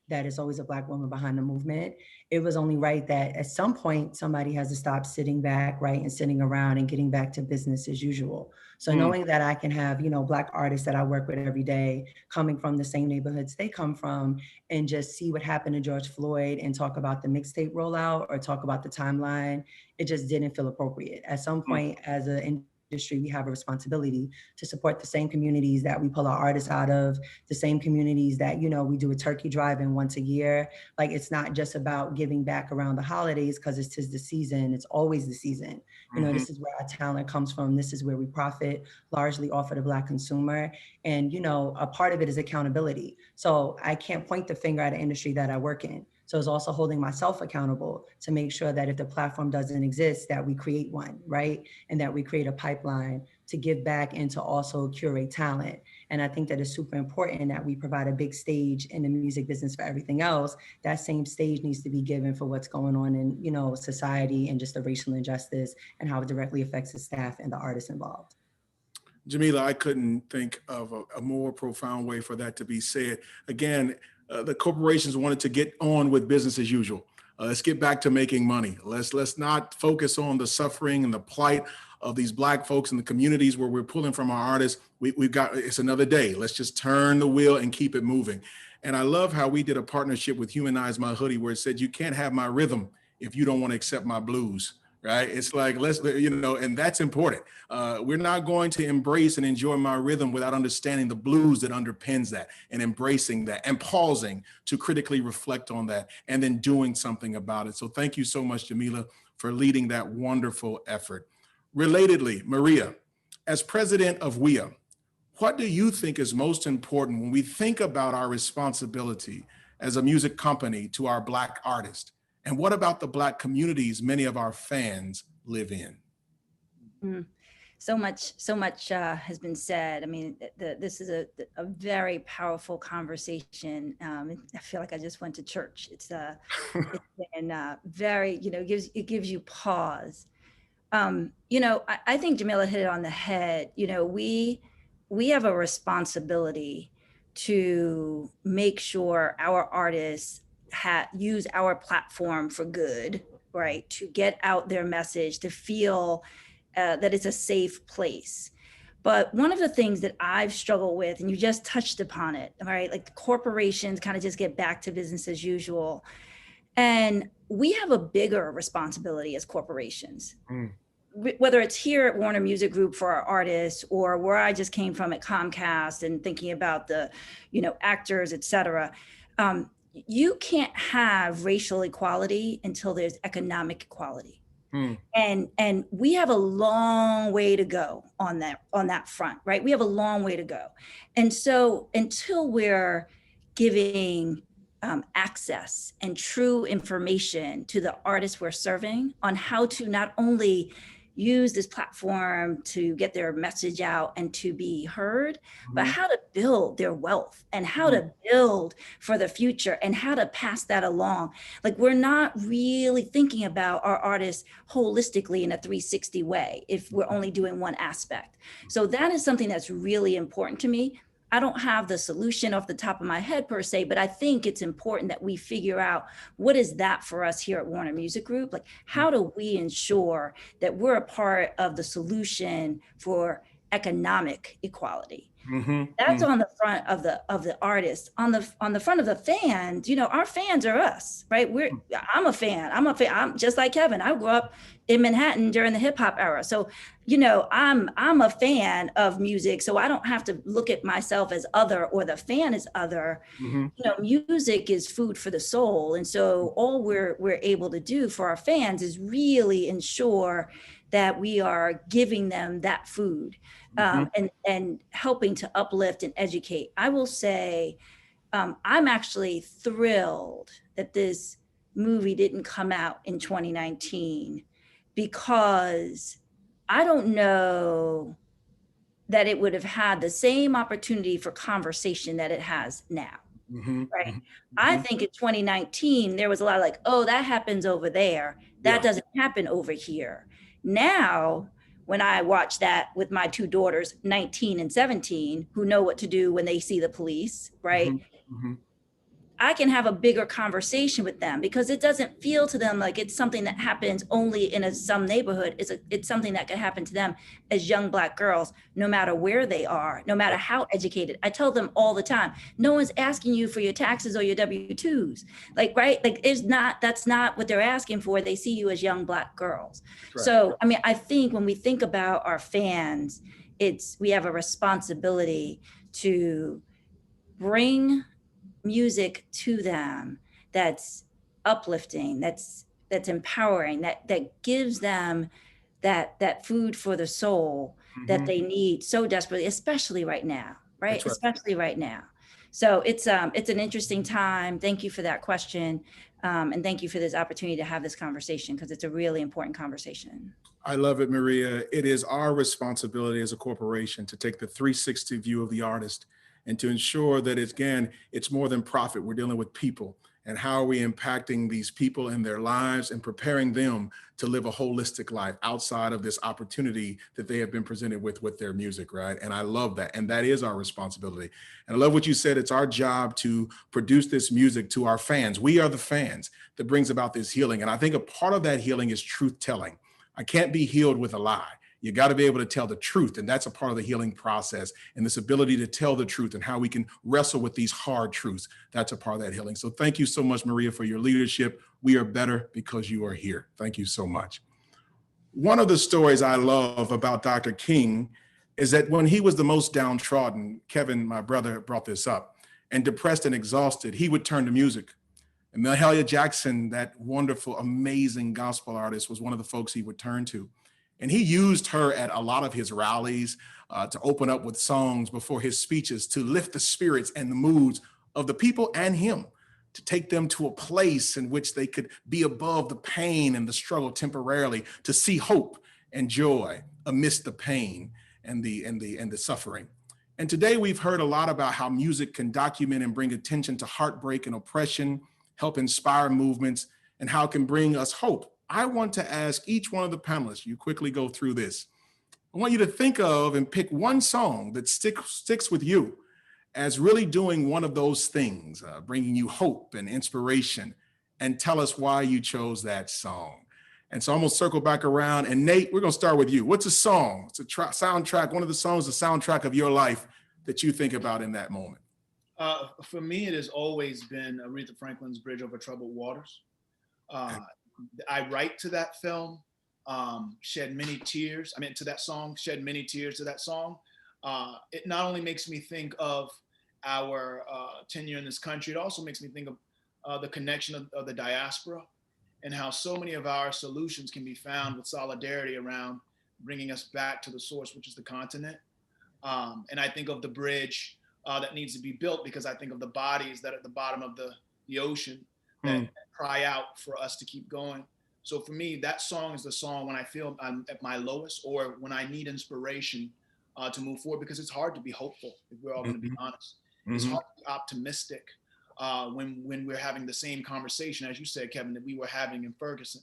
that is always a Black woman behind the movement. It was only right that at some point somebody has to stop sitting back, right, and sitting around and getting back to business as usual. So knowing that I can have, you know, Black artists that I work with every day coming from the same neighborhoods they come from, and just see what happened to George Floyd and talk about the mixtape rollout or talk about the timeline, it just didn't feel appropriate. At some point as an industry, we have a responsibility to support the same communities that we pull our artists out of, the same communities that, you know, we do a turkey drive-in once a year. Like, it's not just about giving back around the holidays because it's 'tis the season, it's always the season. You know, this is where our talent comes from. This is where we profit largely off of the Black consumer. And, you know, a part of it is accountability. So I can't point the finger at an industry that I work in. So it's also holding myself accountable to make sure that if the platform doesn't exist, that we create one, right? And that we create a pipeline to give back and to also curate talent. And I think that it's super important that we provide a big stage in the music business for everything else. That same stage needs to be given for what's going on in, you know, society and just the racial injustice and how it directly affects the staff and the artists involved. Jamila, I couldn't think of a more profound way for that to be said. Again, the corporations wanted to get on with business as usual. Let's get back to making money. Let's not focus on the suffering and the plight of these Black folks in the communities where we're pulling from our artists. We've got, it's another day. Let's just turn the wheel and keep it moving. And I love how we did a partnership with Humanize My Hoodie, where it said, you can't have my rhythm if you don't want to accept my blues. Right? It's like, let's, you know, and that's important. We're not going to embrace and enjoy my rhythm without understanding the blues that underpins that, and embracing that and pausing to critically reflect on that and then doing something about it. So thank you so much, Jamila, for leading that wonderful effort. Relatedly, Maria, as president of WIA, what do you think is most important when we think about our responsibility as a music company to our Black artists? And what about the Black communities many of our fans live in? So much has been said. I mean, this is a very powerful conversation. I feel like I just went to church. It's been very, it gives you pause. I think Jamila hit it on the head. We have a responsibility to make sure our artists use our platform for good, right? To get out their message, to feel that it's a safe place. But one of the things that I've struggled with, and you just touched upon it, right? Like the corporations kind of just get back to business as usual. And we have a bigger responsibility as corporations. Whether it's here at Warner Music Group for our artists, or where I just came from at Comcast and thinking about the, actors, et cetera. You can't have racial equality until there's economic equality. And we have a long way to go on that front, right? We have a long way to go. And so until we're giving access and true information to the artists we're serving on how to not only use this platform to get their message out and to be heard, but how to build their wealth and how to build for the future and how to pass that along. Like, we're not really thinking about our artists holistically in a 360 way if we're only doing one aspect. So that is something that's really important to me. I don't have the solution off the top of my head per se, but I think it's important that we figure out what is that for us here at Warner Music Group? Like, how do we ensure that we're a part of the solution for economic equality? That's on the front of the artists. On the front of the fans, our fans are us, right? I'm a fan. I'm just like Kevin. I grew up in Manhattan during the hip hop era. So, I'm a fan of music. So I don't have to look at myself as other or the fan as other. Music is food for the soul. And so all we're able to do for our fans is really ensure that we are giving them that food, and helping to uplift and educate. I will say, I'm actually thrilled that this movie didn't come out in 2019, because I don't know that it would have had the same opportunity for conversation that it has now. Right. I think in 2019, there was a lot of like, oh, that happens over there. That doesn't happen over here. Now, when I watch that with my two daughters, 19 and 17, who know what to do when they see the police, right? I can have a bigger conversation with them, because it doesn't feel to them like it's something that happens only in some neighborhood. It's something that can happen to them as young Black girls, no matter where they are, no matter how educated. I tell them all the time, no one's asking you for your taxes or your W-2s. Like, right? Like, that's not what they're asking for. They see you as young Black girls. Right. So, I mean, I think when we think about our fans, we have a responsibility to bring music to them that's uplifting, that's empowering, that gives them that food for the soul that they need so desperately, especially right now, right? Especially right now. So it's an interesting time. Thank you for that question. And thank you for this opportunity to have this conversation, because it's a really important conversation. I love it, Maria. It is our responsibility as a corporation to take the 360 view of the artist and to ensure that it's more than profit. We're dealing with people, and how are we impacting these people in their lives and preparing them to live a holistic life outside of this opportunity that they have been presented with their music, right? And I love that. And that is our responsibility. And I love what you said. It's our job to produce this music to our fans. We are the fans that brings about this healing. And I think a part of that healing is truth telling. I can't be healed with a lie. You got to be able to tell the truth. And that's a part of the healing process. And this ability to tell the truth and how we can wrestle with these hard truths, that's a part of that healing. So thank you so much, Maria, for your leadership. We are better because you are here. Thank you so much. One of the stories I love about Dr. King is that when he was the most downtrodden, Kevin, my brother, brought this up, and depressed and exhausted, he would turn to music. And Mahalia Jackson, that wonderful, amazing gospel artist, was one of the folks he would turn to. And he used her at a lot of his rallies to open up with songs before his speeches, to lift the spirits and the moods of the people and him, to take them to a place in which they could be above the pain and the struggle temporarily, to see hope and joy amidst the pain and the suffering. And today we've heard a lot about how music can document and bring attention to heartbreak and oppression, help inspire movements, and how it can bring us hope. I want to ask each one of the panelists, you quickly go through this. I want you to think of and pick one song that sticks with you as really doing one of those things, bringing you hope and inspiration, and tell us why you chose that song. And so I'm gonna circle back around, and Nate, we're gonna start with you. What's a song? It's a soundtrack, one of the songs, the soundtrack of your life that you think about in that moment. For me, it has always been Aretha Franklin's Bridge Over Troubled Waters. I write to that film, shed many tears. I mean, to that song, shed many tears to that song. It not only makes me think of our tenure in this country, it also makes me think of the connection of the diaspora and how so many of our solutions can be found with solidarity around bringing us back to the source, which is the continent. And I think of the bridge that needs to be built because I think of the bodies that are at the bottom of the ocean that cry out for us to keep going. So for me, that song is the song when I feel I'm at my lowest or when I need inspiration to move forward, because it's hard to be hopeful if we're all going to be honest. It's hard to be optimistic when we're having the same conversation, as you said, Kevin, that we were having in Ferguson,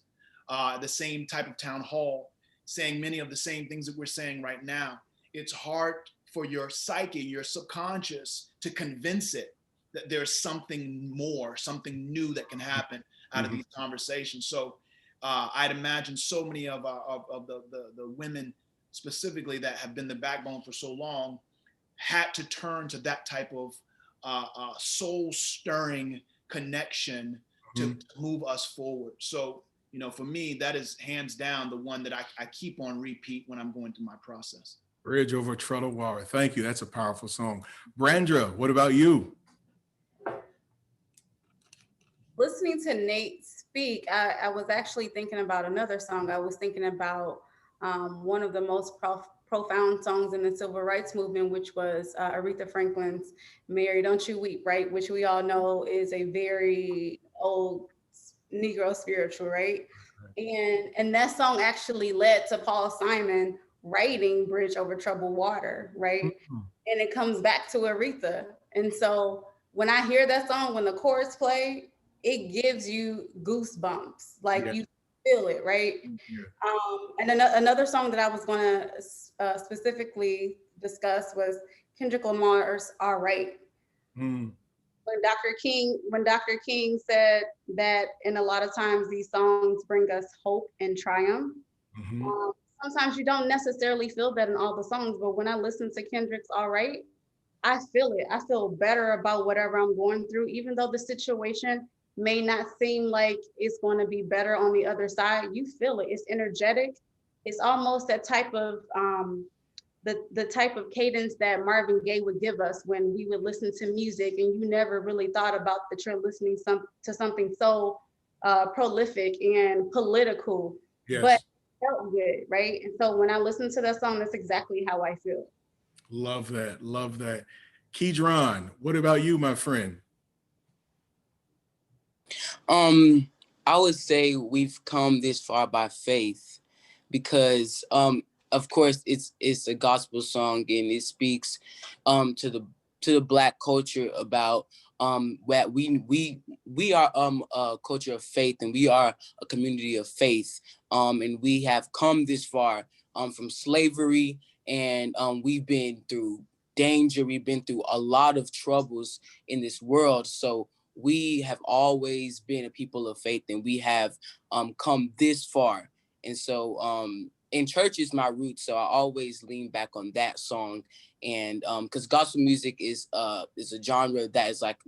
the same type of town hall, saying many of the same things that we're saying right now. It's hard for your psyche, your subconscious, to convince it that there's something more, something new that can happen out of these conversations. So I'd imagine so many of the women specifically that have been the backbone for so long had to turn to that type of soul-stirring connection to move us forward. So, you know, for me, that is hands down the one that I keep on repeat when I'm going through my process. Bridge Over Troubled Water. Thank you. That's a powerful song. Brandra, what about you? Listening to Nate speak, I was actually thinking about another song. I was thinking about one of the most profound songs in the civil rights movement, which was Aretha Franklin's Mary, Don't You Weep, right? Which we all know is a very old Negro spiritual, right? And that song actually led to Paul Simon writing Bridge Over Troubled Water, right? And it comes back to Aretha. And so when I hear that song, when the chorus play, it gives you goosebumps, like you feel it, right? And another song that I was gonna specifically discuss was Kendrick Lamar's All Right. When Dr. King said that, and a lot of times these songs bring us hope and triumph. Sometimes you don't necessarily feel that in all the songs, but when I listen to Kendrick's All Right, I feel it. I feel better about whatever I'm going through, even though the situation may not seem like it's going to be better on the other side. You feel it. It's energetic. It's almost that type of the type of cadence that Marvin Gaye would give us when we would listen to music, and you never really thought about that you're listening to something so prolific and political, but felt good, right? And so when I listen to that song, that's exactly how I feel. Love that. Love that. Keedron, what about you, my friend? I would say we've come this far by faith because of course it's a gospel song and it speaks to the Black culture about that we are a culture of faith, and we are a community of faith, and we have come this far from slavery, and we've been through danger, we've been through a lot of troubles in this world. So we have always been a people of faith, and we have come this far. And so in church is my roots, so I always lean back on that song. And because gospel music is a genre that is like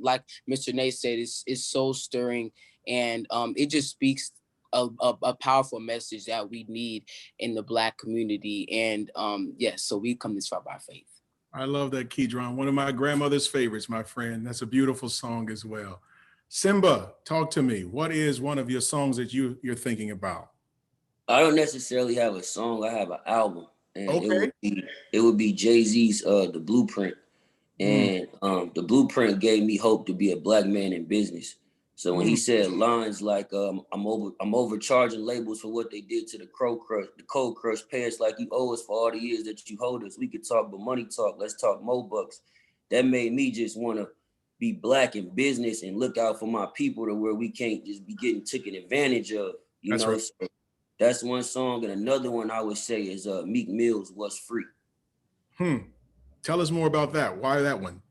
Mr. Nate said, is soul stirring, and it just speaks a powerful message that we need in the Black community. And yes, so we come this far by faith. I love that, Keedron. One of my grandmother's favorites, my friend. That's a beautiful song as well. Symba, talk to me. What is one of your songs that you're thinking about? I don't necessarily have a song. I have an album, and Okay. it would be Jay-Z's The Blueprint. And The Blueprint gave me hope to be a Black man in business. So when he said lines like, I'm overcharging labels for what they did to the Cold Crush, pay us like you owe us for all the years that you hold us. We could talk, but money talk. Let's talk more bucks. That made me just want to be black in business and look out for my people to where we can't just be getting taken advantage of. You know, right. So that's one song. And another one I would say is Meek Mill's What's Free. Tell us more about that. Why that one?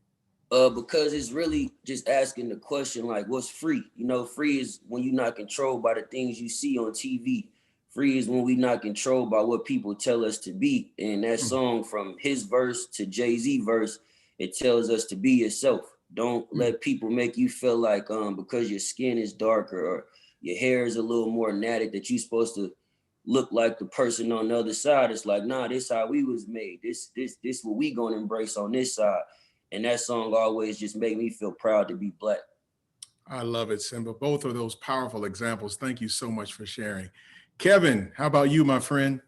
Because it's really just asking the question, like, what's free? You know, free is when you're not controlled by the things you see on TV. Free is when we're not controlled by what people tell us to be. And that song, from his verse to Jay-Z verse, it tells us to be yourself. Don't let people make you feel like because your skin is darker or your hair is a little more natted that you're supposed to look like the person on the other side. It's like, nah, this how we was made. This what we gonna embrace on this side. And that song always just made me feel proud to be black. I love it, Symba. Both of those powerful examples. Thank you so much for sharing. Kevin, how about you, my friend?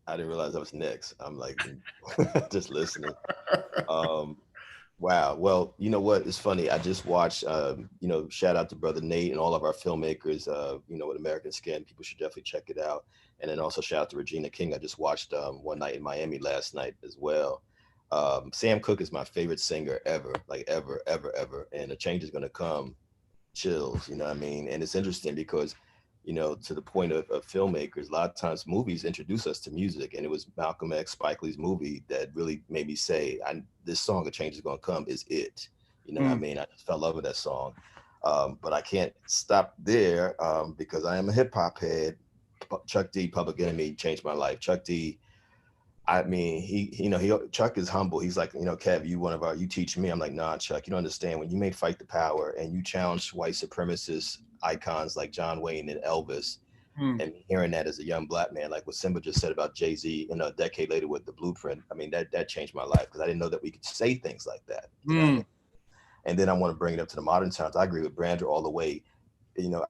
I didn't realize I was next. I'm like, just listening. Wow. Well, you know what? It's funny. I just watched, shout out to Brother Nate and all of our filmmakers, with American Skin. People should definitely check it out. And then also shout out to Regina King. I just watched One Night in Miami last night as well. Sam Cooke is my favorite singer ever, like ever. And A Change Is Gonna Come, chills, you know what I mean? And it's interesting because, to the point of filmmakers, a lot of times movies introduce us to music, and it was Malcolm X, Spike Lee's movie that really made me say, this song, A Change Is Gonna Come, is it. You know what I mean? I just fell in love with that song. But I can't stop there because I am a hip hop head. Chuck D, Public Enemy, changed my life. Chuck D, I mean, Chuck is humble. He's like, Kev, you teach me. I'm like, nah, Chuck, you don't understand. When you make Fight the Power and you challenge white supremacist icons like John Wayne and Elvis, and hearing that as a young black man, like what Symba just said about Jay-Z, a decade later with The Blueprint, I mean, that changed my life because I didn't know that we could say things like that. You know what I mean? And then I want to bring it up to the modern times. I agree with Brandra all the way.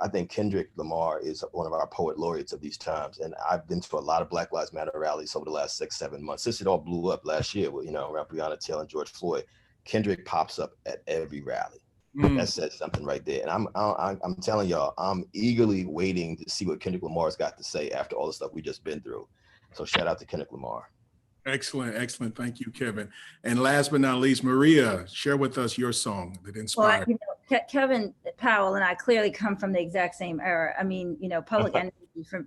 I think Kendrick Lamar is one of our poet laureates of these times. And I've been to a lot of Black Lives Matter rallies over the last 6-7 months. Since it all blew up last year, around Breonna Taylor and George Floyd, Kendrick pops up at every rally. That says something right there. And I'm telling y'all, I'm eagerly waiting to see what Kendrick Lamar's got to say after all the stuff we just been through. So shout out to Kendrick Lamar. Excellent. Thank you, Kevin. And last but not least, Maria, share with us your song that inspired. Well, Kevin Powell and I clearly come from the exact same era. I mean, Public Enemy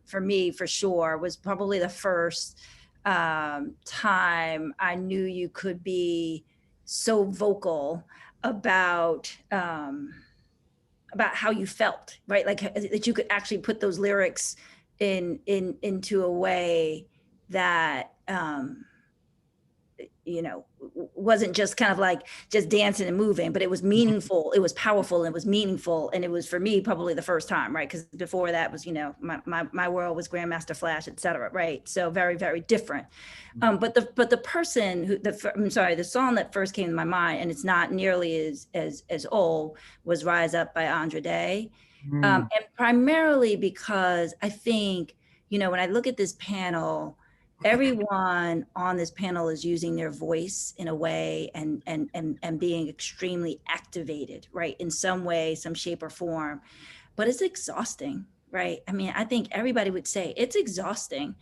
for me, for sure, was probably the first time I knew you could be so vocal about how you felt, right? Like that you could actually put those lyrics into a way that wasn't just kind of like just dancing and moving, but it was meaningful, it was powerful, and it was meaningful. And it was, for me, probably the first time, right? Because before that was, my world was Grandmaster Flash, et cetera, right? So very, very different. But the person the song that first came to my mind, and it's not nearly as old, was Rise Up by Andra Day. And primarily because I think, when I look at this panel, everyone on this panel is using their voice in a way and being extremely activated, right? In some way, some shape or form, but it's exhausting, right? I mean, I think everybody would say it's exhausting.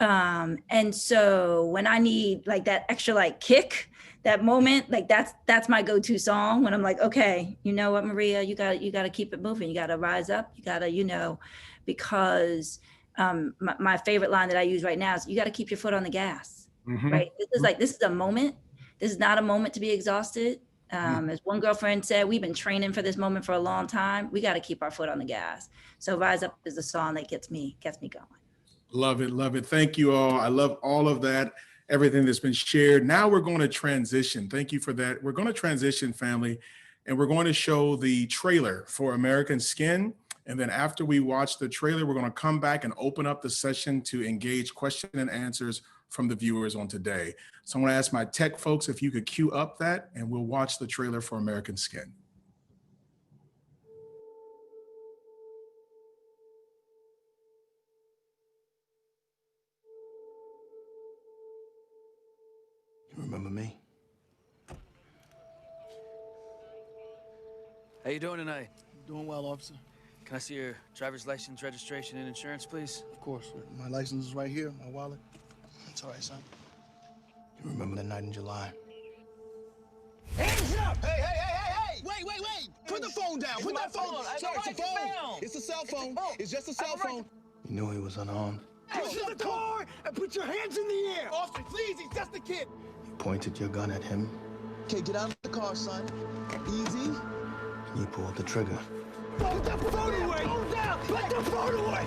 And so when I need like that extra kick, that moment, that's my go-to song when I'm like, okay, you know what, Maria, you gotta keep it moving. You gotta rise up. You gotta, because my favorite line that I use right now is, you got to keep your foot on the gas, right? This is a moment. This is not a moment to be exhausted. As one girlfriend said, we've been training for this moment for a long time. We got to keep our foot on the gas. So Rise Up is the song that gets me going. Love it. Thank you all. I love all of that, everything that's been shared. Now we're going to transition. Thank you for that. We're going to transition, family, and we're going to show the trailer for American Skin. And then after we watch the trailer, we're going to come back and open up the session to engage question and answers from the viewers on today. So I'm going to ask my tech folks if you could cue up that, and we'll watch the trailer for American Skin. You remember me? How you doing tonight? Doing well, officer. Can I see your driver's license, registration, and insurance, please? Of course, sir. My license is right here, my wallet. It's all right, son. You remember that night in July? Hands up! Hey, hey, hey, hey, hey! Wait! Put the phone down! Put that phone! Sir, it's a phone! It's a cell phone! It's just a cell phone! You knew he was unarmed. Get to the car and put your hands in the air! Officer, please, he's just a kid! You pointed your gun at him. Okay, get out of the car, son. Easy. And you pulled the trigger. Put the phone away! Phone down! Put the phone away!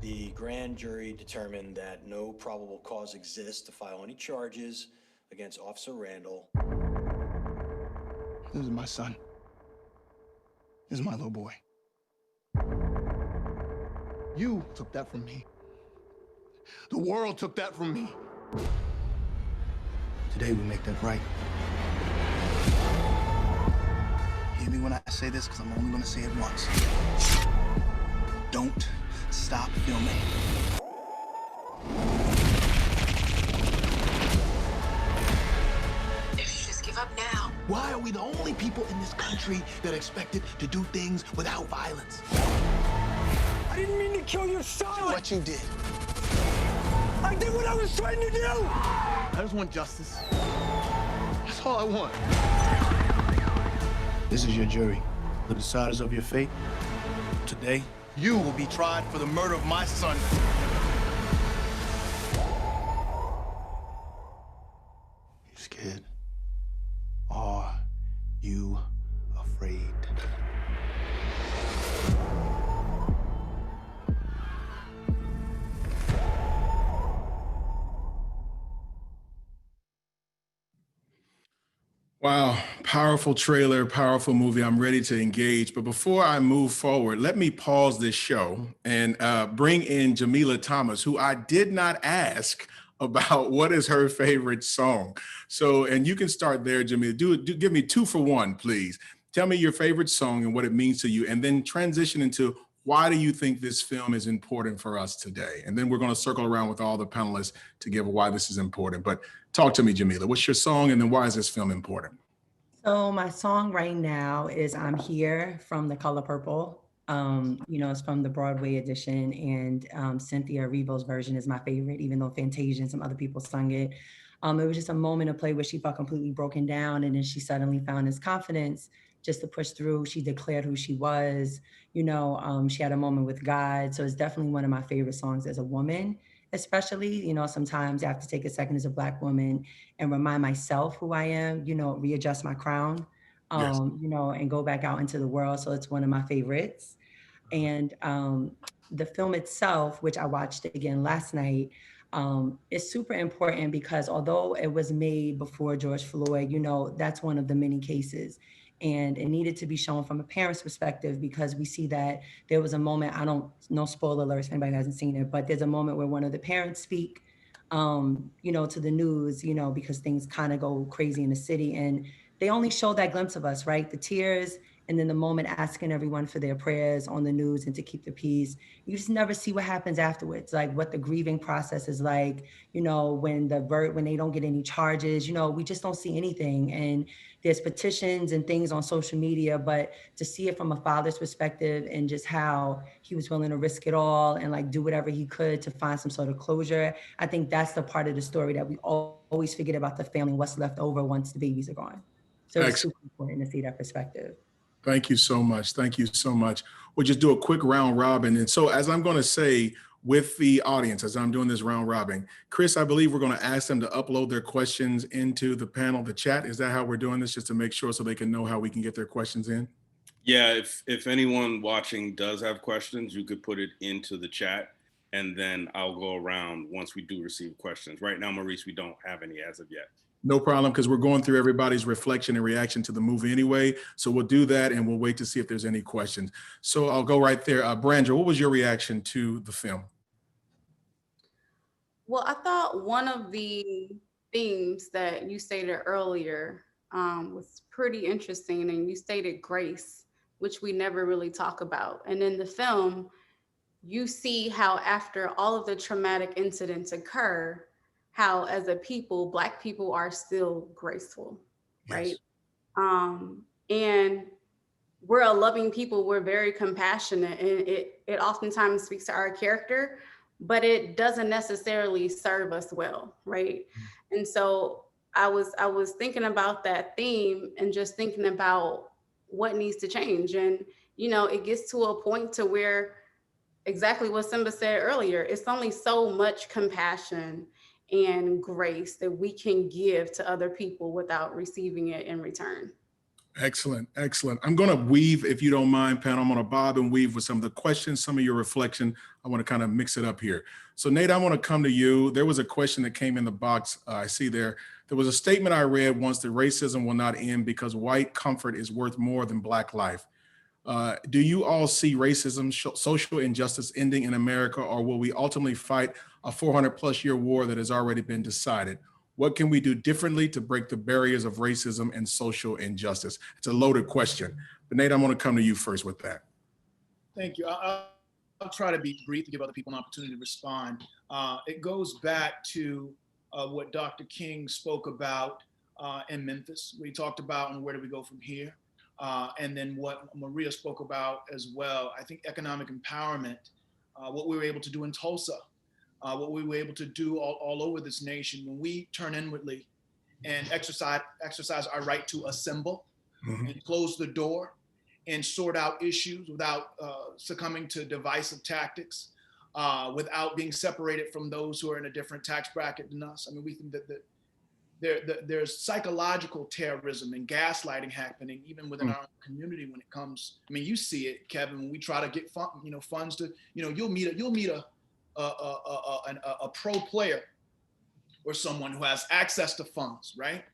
The grand jury determined that no probable cause exists to file any charges against Officer Randall. This is my son. This is my little boy. You took that from me. The world took that from me. Today we make that right. Hear me when I say this, because I'm only going to say it once. Don't stop filming. If you just give up now. Why are we the only people in this country that are expected to do things without violence? I didn't mean to kill your son! What you did. I did what I was trying to do! I just want justice. That's all I want. This is your jury. The deciders of your fate. Today, you will be tried for the murder of my son. You scared? Are you afraid? Wow, powerful trailer, powerful movie. I'm ready to engage. But before I move forward, let me pause this show and bring in Jamila Thomas, who I did not ask about what is her favorite song. So, and you can start there, Jamila. Do give me 2 for 1, please. Tell me your favorite song and what it means to you, and then transition into why do you think this film is important for us today? And then we're going to circle around with all the panelists to give why this is important. But talk to me, Jamila. What's your song, and then why is this film important? So my song right now is "I'm Here" from The Color Purple. It's from the Broadway edition, and Cynthia Erivo's version is my favorite, even though Fantasia and some other people sung it. It was just a moment of play where she felt completely broken down, and then she suddenly found this confidence just to push through. She declared who she was. She had a moment with God. So it's definitely one of my favorite songs as a woman, especially, sometimes I have to take a second as a Black woman and remind myself who I am, readjust my crown, Yes. And go back out into the world. So it's one of my favorites. And the film itself, which I watched again last night, is super important because although it was made before George Floyd, that's one of the many cases. And it needed to be shown from a parent's perspective because we see that there was a moment, no spoiler alerts if anybody hasn't seen it, but there's a moment where one of the parents speak, to the news, because things kind of go crazy in the city. And they only show that glimpse of us, right? The tears, and then the moment asking everyone for their prayers on the news and to keep the peace. You just never see what happens afterwards, like what the grieving process is like, when they don't get any charges, we just don't see anything. And there's petitions and things on social media, but to see it from a father's perspective and just how he was willing to risk it all and like do whatever he could to find some sort of closure. I think that's the part of the story that we always forget about the family, what's left over once the babies are gone. So it's super important to see that perspective. Thank you so much. Thank you so much. We'll just do a quick round robin. And so as I'm going to say with the audience, as I'm doing this round robin, Chris, I believe we're going to ask them to upload their questions into the panel, the chat. Is that how we're doing this, just to make sure so they can know how we can get their questions in? Yeah, if anyone watching does have questions, you could put it into the chat, and then I'll go around once we do receive questions. Right now, Maurice, we don't have any as of yet. No problem, because we're going through everybody's reflection and reaction to the movie anyway. So we'll do that, and we'll wait to see if there's any questions. So I'll go right there. Brandra, what was your reaction to the film? Well, I thought one of the themes that you stated earlier was pretty interesting, and you stated grace, which we never really talk about. And in the film, you see how after all of the traumatic incidents occur, how as a people, Black people are still graceful, right? And we're a loving people. We're very compassionate, and it oftentimes speaks to our character, but it doesn't necessarily serve us well, right? And so I was thinking about that theme and just thinking about what needs to change. And it gets to a point to where, exactly what Symba said earlier, it's only so much compassion and grace that we can give to other people without receiving it in return. Excellent, excellent. I'm going to weave, if you don't mind, Pan. I'm going to bob and weave with some of the questions, some of your reflection. I want to kind of mix it up here. So Nate, I want to come to you. There was a question that came in the box. I see there was a statement I read once that racism will not end because white comfort is worth more than Black life. Do you all see racism, social injustice ending in America, or will we ultimately fight a 400+ year war that has already been decided? What can we do differently to break the barriers of racism and social injustice? It's a loaded question. But Nate, I'm going to come to you first with that. Thank you. I'll try to be brief to give other people an opportunity to respond. It goes back to what Dr. King spoke about in Memphis. We talked about and where do we go from here? And then what Maria spoke about as well. I think economic empowerment, what we were able to do in Tulsa, what we were able to do all over this nation when we turn inwardly and exercise our right to assemble and close the door and sort out issues without succumbing to divisive tactics, without being separated from those who are in a different tax bracket than us. I mean, we think that there's psychological terrorism and gaslighting happening even within our own community when it comes. I mean, you see it, Kevin, when we try to get funds to, you'll meet a pro player or someone who has access to funds, right?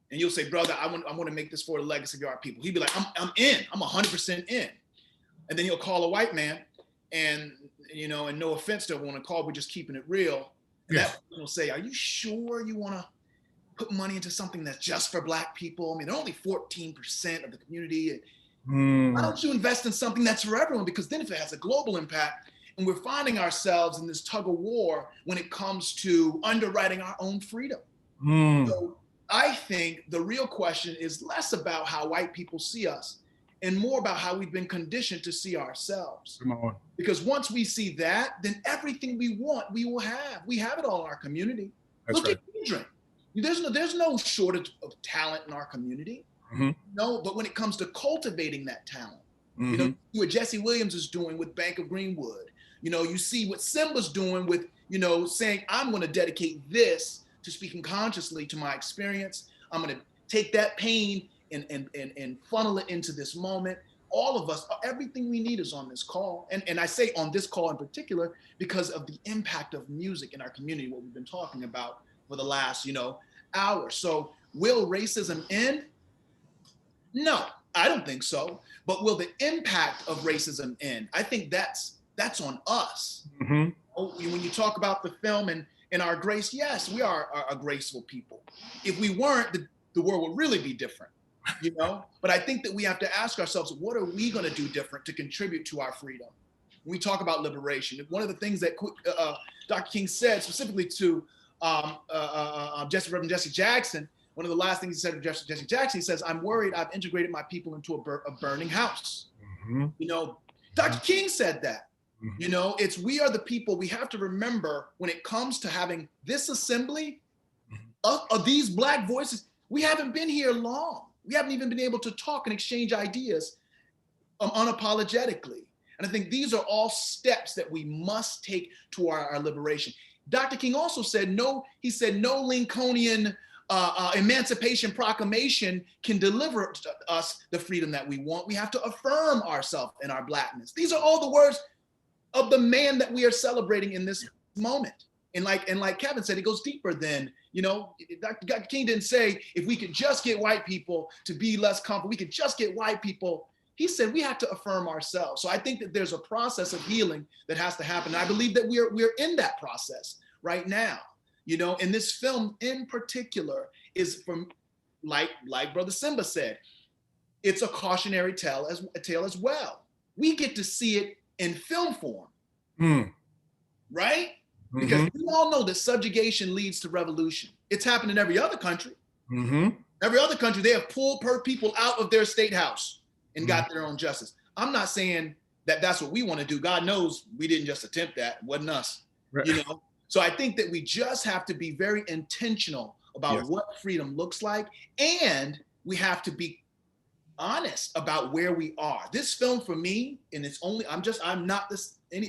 And you'll say, brother, I want to make this for the legacy of our people. He'd be like, I'm in, I'm 100% in. And then he'll call a white man and, and no offense to everyone on the call, we're just keeping it real. And that will say, are you sure you want to put money into something that's just for Black people? I mean, they're only 14% of the community. Why don't you invest in something that's for everyone? Because then if it has a global impact, and we're finding ourselves in this tug of war when it comes to underwriting our own freedom. So I think the real question is less about how white people see us and more about how we've been conditioned to see ourselves. Come on. Because once we see that, then everything we want, we will have. We have it all in our community. Look at Keedron. There's no shortage of talent in our community. No, but when it comes to cultivating that talent, what Jesse Williams is doing with Bank of Greenwood, you see what Symba's doing with, saying, I'm going to dedicate this to speaking consciously to my experience. I'm going to take that pain and funnel it into this moment. All of us, everything we need is on this call. And I say on this call in particular, because of the impact of music in our community, what we've been talking about for the last, hour. So will racism end? No, I don't think so. But will the impact of racism end? I think that's on us. When you talk about the film and our grace, yes, we are a graceful people. If we weren't, the world would really be different, But I think that we have to ask ourselves, what are we going to do different to contribute to our freedom? When we talk about liberation, one of the things that Dr. King said specifically to Reverend Jesse Jackson, one of the last things he said to Jesse Jackson, he says, I'm worried I've integrated my people into a burning house. Dr. King said that. We are the people. We have to remember when it comes to having this assembly of these Black voices, we haven't been here long. We haven't even been able to talk and exchange ideas unapologetically. And I think these are all steps that we must take to our liberation. Dr. King also said, no Lincolnian Emancipation Proclamation can deliver us the freedom that we want. We have to affirm ourselves in our Blackness. These are all the words of the man that we are celebrating in this moment. And like Kevin said, it goes deeper than, Dr. King didn't say, if we could just get white people to be less comfortable, we could just get white people. He said we have to affirm ourselves. So I think that there's a process of healing that has to happen. And I believe that we're in that process right now. And this film in particular is from, like Brother Symba said, it's a cautionary tale as well. We get to see it in film form, right? Because we all know that subjugation leads to revolution. It's happened in every other country. Every other country, they have pulled people out of their state house and got their own justice. I'm not saying that that's what we want to do. God knows we didn't just attempt that. It wasn't us, you know? So I think that we just have to be very intentional about what freedom looks like. And we have to be honest about where we are. This film for me, and it's only, I'm not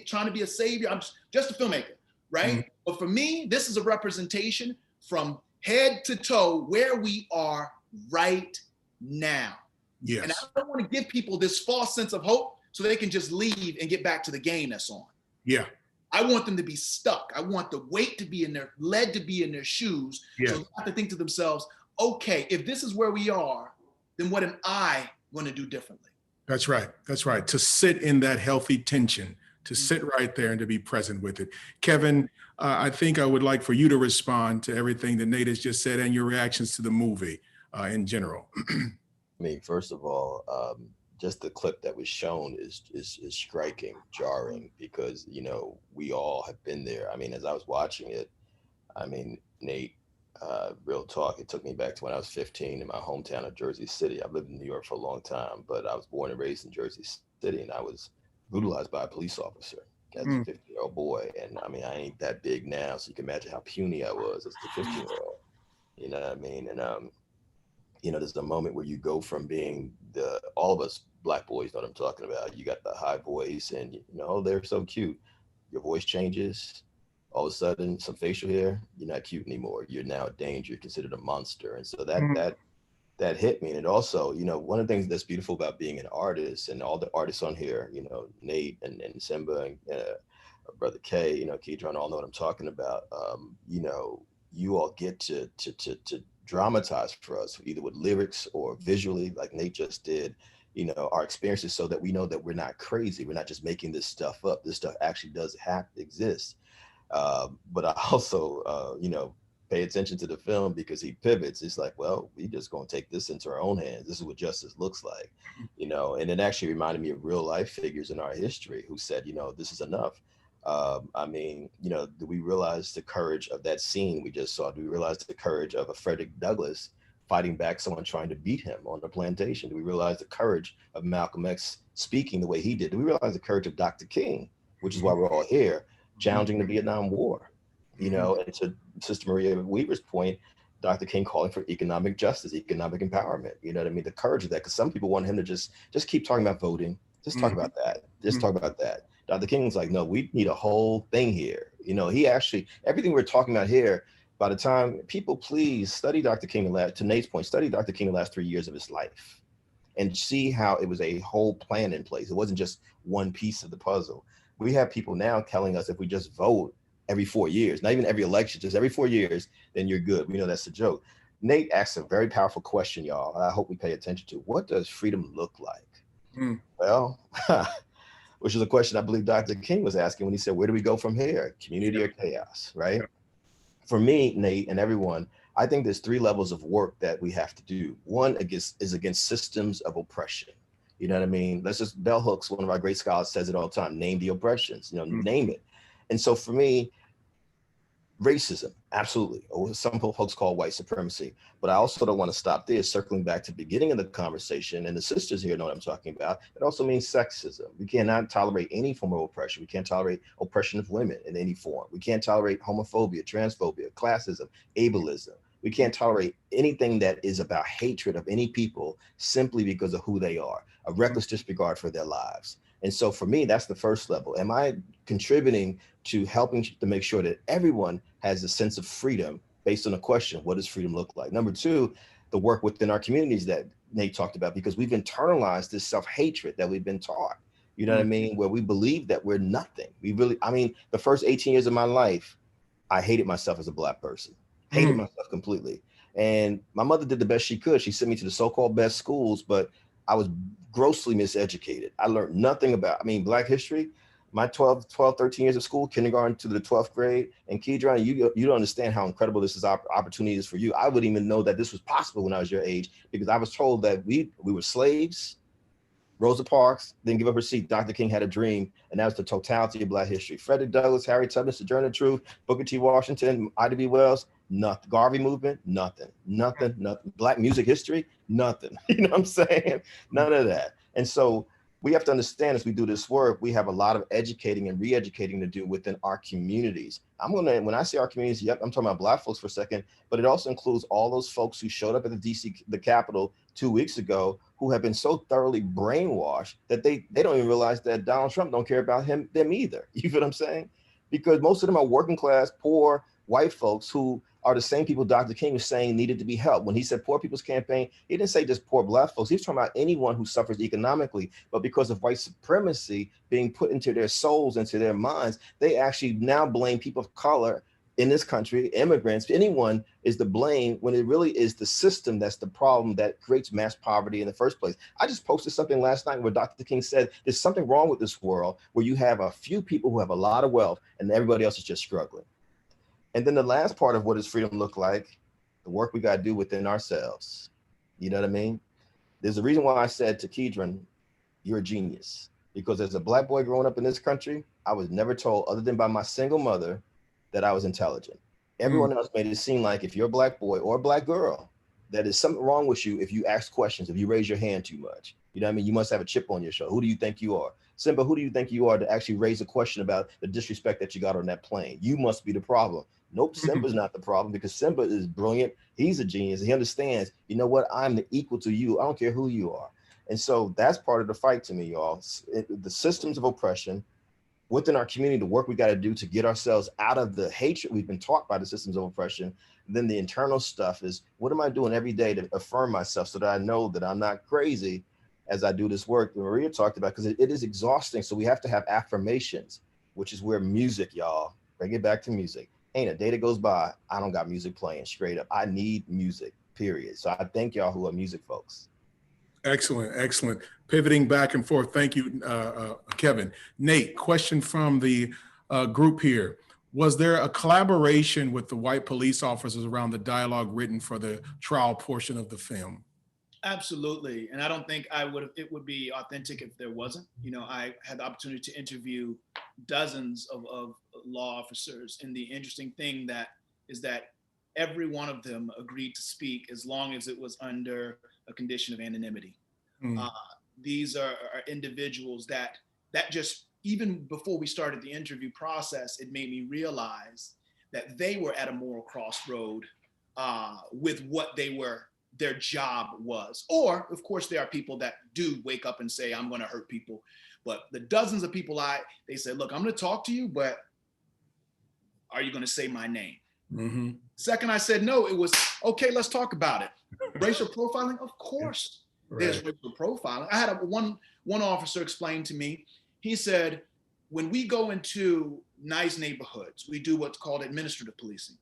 trying to be a savior. I'm just a filmmaker, right? But for me, this is a representation from head to toe where we are right now. Yes. And I don't want to give people this false sense of hope so they can just leave and get back to the game that's on. Yeah. I want them to be stuck. I want the weight to be in their, lead to be in their shoes. Yeah. So they have to think to themselves, okay, if this is where we are, then what am I going to do differently? That's right. That's right. To sit in that healthy tension, to sit right there and to be present with it. Kevin, I think I would like for you to respond to everything that Nate has just said and your reactions to the movie in general. I mean, first of all, just the clip that was shown is striking, jarring, because, you know, we all have been there. I mean, as I was watching it, I mean, Nate, real talk, it took me back to when I was 15 in my hometown of Jersey City. I've lived in New York for a long time, but I was born and raised in Jersey City, and I was brutalized by a police officer as a 15-year-old boy. And I mean, I ain't that big now, so you can imagine how puny I was as a 15-year-old. You know what I mean? And you know, there's a moment where you go from being all of us Black boys know what I'm talking about. You got the high voice, and you know, they're so cute. Your voice changes. All of a sudden, some facial hair, you're not cute anymore. You're now a danger. You're considered a monster. And so that hit me. And it also, you know, one of the things that's beautiful about being an artist, and all the artists on here, you know, Nate and Symba and Brother K, you know, Keedron, all know what I'm talking about. You know, you all get to dramatize for us, either with lyrics or visually, like Nate just did, you know, our experiences, so that we know that we're not crazy. We're not just making this stuff up. This stuff actually does exist. But I also, you know, pay attention to the film, because he pivots. It's like, well, we just gonna take this into our own hands. This is what justice looks like, you know. And it actually reminded me of real life figures in our history who said, you know, this is enough. I mean, you know, do we realize the courage of that scene we just saw? Do we realize the courage of a Frederick Douglass fighting back someone trying to beat him on the plantation? Do we realize the courage of Malcolm X speaking the way he did? Do we realize the courage of Dr. King, which is why we're all here, challenging the Vietnam War? You know, and to Sister Maria Weaver's point, Dr. King calling for economic justice, economic empowerment. You know what I mean? The courage of that, because some people want him to just keep talking about voting, just talk about that, just talk about that. Dr. King's like, no, we need a whole thing here. You know, he actually, everything we're talking about here, by the time people, please study Dr. King, to Nate's point, study Dr. King the last 3 years of his life and see how it was a whole plan in place. It wasn't just one piece of the puzzle. We have people now telling us if we just vote every 4 years, not even every election, just every 4 years, then you're good. We know that's a joke. Nate asked a very powerful question, y'all. I hope we pay attention to. What does freedom look like? Well, which is a question I believe Dr. King was asking when he said, where do we go from here? Community or chaos, right? For me, Nate, and everyone, I think there's 3 levels of work that we have to do. One is against systems of oppression. You know what I mean? Let's just, Bell Hooks, one of our great scholars, says it all the time, name the oppressions, you know, name it. And so for me, racism, absolutely. Or some folks call white supremacy. But I also don't want to stop there, circling back to the beginning of the conversation, and the sisters here know what I'm talking about. It also means sexism. We cannot tolerate any form of oppression. We can't tolerate oppression of women in any form. We can't tolerate homophobia, transphobia, classism, ableism. We can't tolerate anything that is about hatred of any people simply because of who they are, a reckless disregard for their lives. And so for me, that's the first level. Am I contributing to helping to make sure that everyone has a sense of freedom based on a question, what does freedom look like? Number 2, the work within our communities that Nate talked about, because we've internalized this self-hatred that we've been taught, you know what I mean? Where we believe that we're nothing. We really, I mean, the first 18 years of my life, I hated myself as a Black person, hated myself completely. And my mother did the best she could. She sent me to the so-called best schools, but I was grossly miseducated. I learned nothing about, I mean, Black history, my 13 years of school, kindergarten to the 12th grade, and Keedron, you don't understand how incredible this is opportunity is for you. I wouldn't even know that this was possible when I was your age, because I was told that we were slaves. Rosa Parks didn't give up her seat. Dr. King had a dream, and that was the totality of Black history. Frederick Douglass, Harry Tubman, Sojourner Truth, Booker T. Washington, Ida B. Wells, Nothing. Garvey movement, nothing. Nothing, nothing. Black music history, nothing. You know what I'm saying? None of that. And so we have to understand as we do this work, we have a lot of educating and re-educating to do within our communities. When I say our communities, yep, I'm talking about Black folks for a second, but it also includes all those folks who showed up at the Capitol 2 weeks ago who have been so thoroughly brainwashed that they don't even realize that Donald Trump don't care about them either. You feel what I'm saying? Because most of them are working class, poor, white folks who are the same people Dr. King was saying needed to be helped. When he said poor people's campaign, he didn't say just poor Black folks. He was talking about anyone who suffers economically, but because of white supremacy being put into their souls, into their minds, they actually now blame people of color in this country, immigrants, anyone is to blame when it really is the system that's the problem that creates mass poverty in the first place. I just posted something last night where Dr. King said there's something wrong with this world where you have a few people who have a lot of wealth and everybody else is just struggling. And then the last part of what does freedom look like? The work we got to do within ourselves. You know what I mean? There's a reason why I said to Keedron, you're a genius. Because as a Black boy growing up in this country, I was never told, other than by my single mother, that I was intelligent. Everyone else made it seem like if you're a Black boy or a Black girl, that is something wrong with you if you ask questions, if you raise your hand too much. You know what I mean? You must have a chip on your shoulder. Who do you think you are? Symba, who do you think you are to actually raise a question about the disrespect that you got on that plane? You must be the problem. Nope, Symba's not the problem because Symba is brilliant. He's a genius. He understands, you know what? I'm the equal to you. I don't care who you are. And so that's part of the fight to me, y'all. The systems of oppression within our community, the work we got to do to get ourselves out of the hatred we've been taught by the systems of oppression. Then the internal stuff is, what am I doing every day to affirm myself so that I know that I'm not crazy as I do this work that Maria talked about, because it is exhausting. So we have to have affirmations, which is where music, y'all, bring it back to music. Ain't a day that goes by, I don't got music playing straight up. I need music, period. So I thank y'all who are music folks. Excellent, excellent. Pivoting back and forth. Thank you, Kevin. Nate, question from the group here. Was there a collaboration with the white police officers around the dialogue written for the trial portion of the film? Absolutely. And I don't think it would be authentic if there wasn't. You know, I had the opportunity to interview dozens of law officers. And the interesting thing is that every one of them agreed to speak as long as it was under a condition of anonymity. These are individuals that just, even before we started the interview process, it made me realize that they were at a moral crossroad with what their job was. Or, of course, there are people that do wake up and say, I'm going to hurt people. But the dozens of people they said, look, I'm going to talk to you, but are you going to say my name? Mm-hmm. Second, I said, no, it was, okay, let's talk about it. Racial profiling? Of course, there's racial profiling. I had one officer explain to me, he said, when we go into nice neighborhoods, we do what's called administrative policing.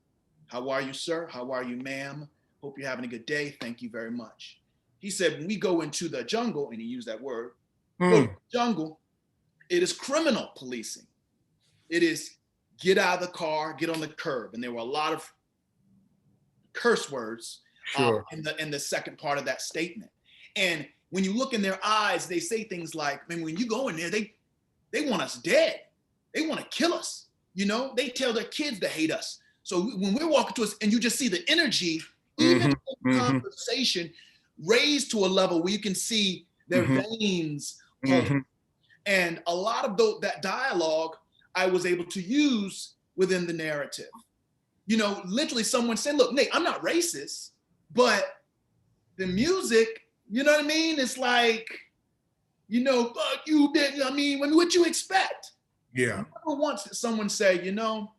How are you, sir? How are you, ma'am? Hope you're having a good day. Thank you very much. He said, when we go into the jungle, and he used that word, go to the jungle, it is criminal policing. It is get out of the car, get on the curb. And there were a lot of curse words in the second part of that statement. And when you look in their eyes, they say things like, man, when you go in there, they want us dead. They want to kill us. You know, they tell their kids to hate us. So when we're walking to us and you just see the energy, even in conversation, raised to a level where you can see their veins pulling. And a lot of that dialogue I was able to use within the narrative. You know, literally someone said, look, Nate, I'm not racist, but the music, you know what I mean? It's like, you know, fuck you, bitch. I mean, what you expect? Yeah. Never once did someone say, you know,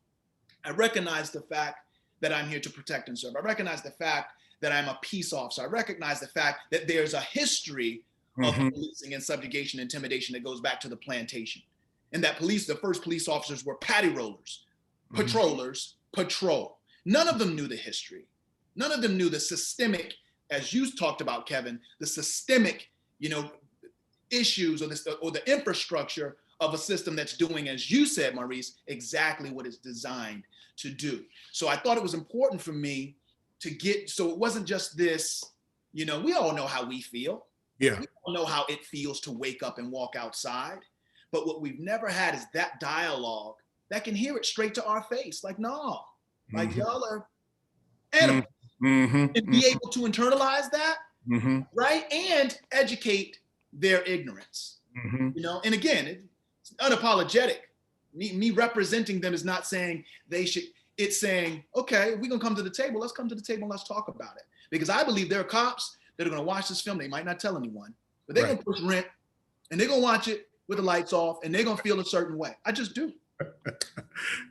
I recognize the fact that I'm here to protect and serve. I recognize the fact that I'm a peace officer. I recognize the fact that there's a history of policing and subjugation, intimidation that goes back to the plantation. And that the first police officers were patty rollers, patrollers, patrol. None of them knew the history. None of them knew the systemic, as you talked about, Kevin, the systemic, you know, issues or the infrastructure of a system that's doing, as you said, Maurice, exactly what it's designed to do. So I thought it was important for me to so it wasn't just this, you know, we all know how we feel. Yeah. We all know how it feels to wake up and walk outside. But what we've never had is that dialogue that can hear it straight to our face. Like, no, like y'all are animals, Mm-hmm. and be able to internalize that, Mm-hmm. right? And educate their ignorance, Mm-hmm. you know? And again, it's unapologetic. Me representing them is not saying they should, it's saying, okay, if we're gonna come to the table, let's come to the table and let's talk about it. Because I believe there are cops that are gonna watch this film, they might not tell anyone, but they're gonna push rent and they're gonna watch it with the lights off and they're gonna feel a certain way. I just do.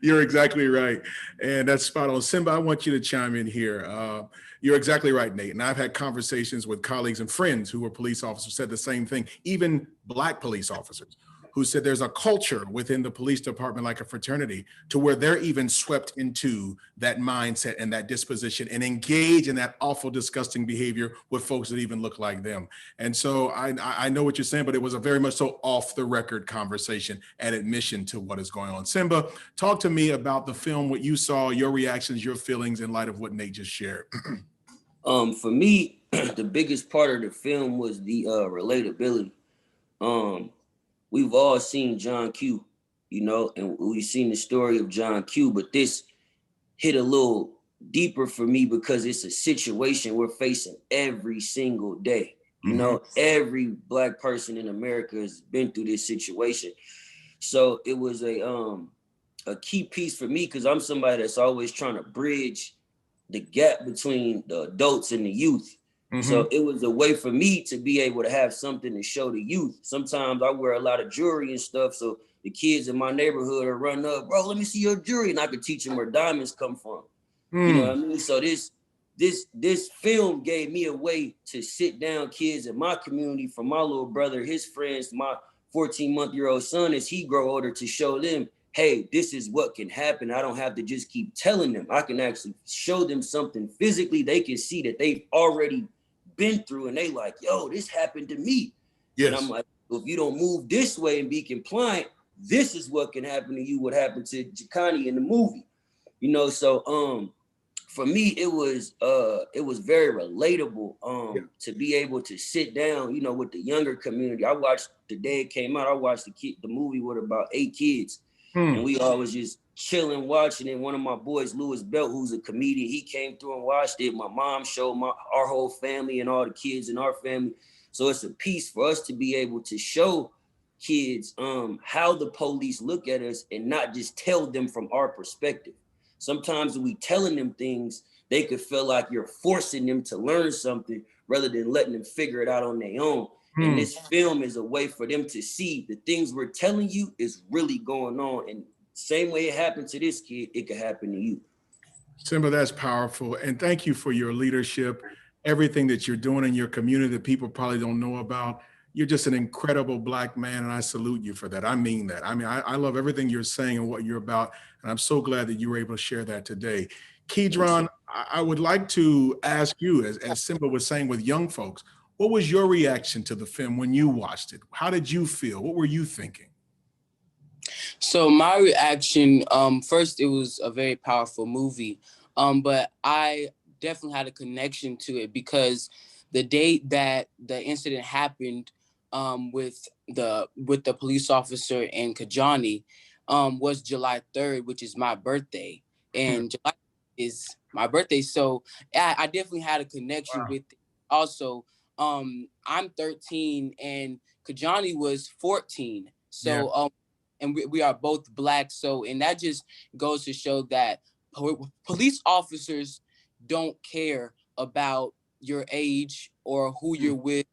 You're exactly right. And that's spot on. Symba, I want you to chime in here. You're exactly right, Nate. And I've had conversations with colleagues and friends who were police officers, said the same thing, even Black police officers, who said there's a culture within the police department, like a fraternity, to where they're even swept into that mindset and that disposition and engage in that awful, disgusting behavior with folks that even look like them. And so I know what you're saying, but it was a very much so off the record conversation and admission to what is going on. Symba, talk to me about the film, what you saw, your reactions, your feelings in light of what Nate just shared. For me, the biggest part of the film was the relatability. We've all seen John Q, you know, and we've seen the story of John Q, but this hit a little deeper for me because it's a situation we're facing every single day. You know, every Black person in America has been through this situation. So it was a key piece for me because I'm somebody that's always trying to bridge the gap between the adults and the youth. So it was a way for me to be able to have something to show the youth. Sometimes I wear a lot of jewelry and stuff, so the kids in my neighborhood are running up, bro, let me see your jewelry, and I could teach them where diamonds come from. You know what I mean? So this film gave me a way to sit down kids in my community, from my little brother, his friends, my 14-month-old son, as he grow older, to show them, hey, this is what can happen. I don't have to just keep telling them. I can actually show them something physically they can see that they've already been through, and they like, yo, this happened to me. Yes. And I'm like, well, if you don't move this way and be compliant, this is what can happen to you, what happened to Jakani in the movie. You know, so for me, it was very relatable to be able to sit down, you know, with the younger community. I watched the day it came out, I watched the movie with about 8 kids. And we all was just chilling, watching it. One of my boys, Louis Belt, who's a comedian, he came through and watched it. My mom showed our whole family and all the kids in our family. So it's a piece for us to be able to show kids how the police look at us and not just tell them from our perspective. Sometimes when we telling them things, they could feel like you're forcing them to learn something rather than letting them figure it out on their own. And this film is a way for them to see the things we're telling you is really going on. And same way it happened to this kid, it could happen to you. Symba, that's powerful. And thank you for your leadership, everything that you're doing in your community that people probably don't know about. You're just an incredible Black man, and I salute you for that. I mean that. I mean, I love everything you're saying and what you're about, and I'm so glad that you were able to share that today. Keedron, I would like to ask you, as Symba was saying with young folks, what was your reaction to the film when you watched it? How did you feel? What were you thinking? So my reaction, first, it was a very powerful movie, but I definitely had a connection to it because the date that the incident happened with the police officer in Kajani was July 3rd, which is my birthday, and July is my birthday. So I definitely had a connection with it. Also, I'm 13 and Kajani was 14. So and we are both Black. So, and that just goes to show that police officers don't care about your age or who you're with.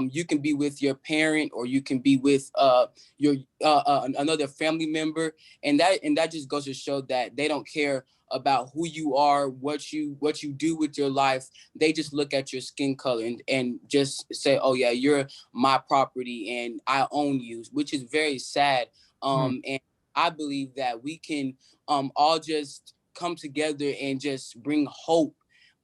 You can be with your parent, or you can be with your another family member, and that just goes to show that they don't care about who you are, what you do with your life. They just look at your skin color and just say, oh yeah, you're my property and I own you, which is very sad. And I believe that we can all just come together and just bring hope.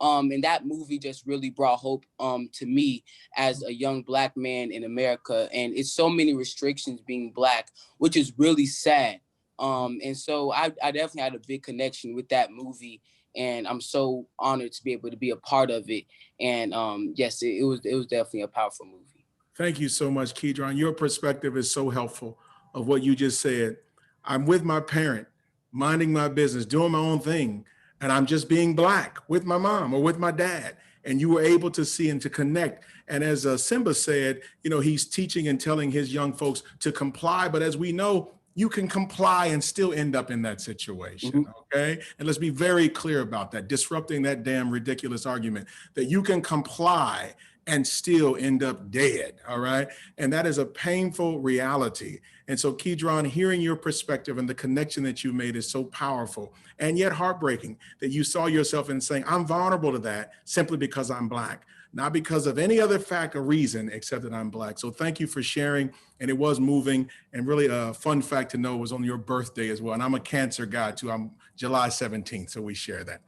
And that movie just really brought hope to me as a young Black man in America. And it's so many restrictions being Black, which is really sad. And so I definitely had a big connection with that movie, and I'm so honored to be able to be a part of it. And yes, it was definitely a powerful movie. Thank you so much, Keedron. Your perspective is so helpful of what you just said. I'm with my parent, minding my business, doing my own thing. and I'm just being Black with my mom or with my dad. And you were able to see and to connect. And as Symba said, he's teaching and telling his young folks to comply. But as we know, you can comply and still end up in that situation, okay? And let's be very clear about that, disrupting that damn ridiculous argument that you can comply and still end up dead, all right? And that is a painful reality. And so Keedron, hearing your perspective and the connection that you made is so powerful and yet heartbreaking that you saw yourself in saying, I'm vulnerable to that simply because I'm Black, not because of any other fact or reason except that I'm Black. So thank you for sharing. And it was moving, and really a fun fact to know was on your birthday as well. And I'm a Cancer guy too. I'm July 17th, so we share that.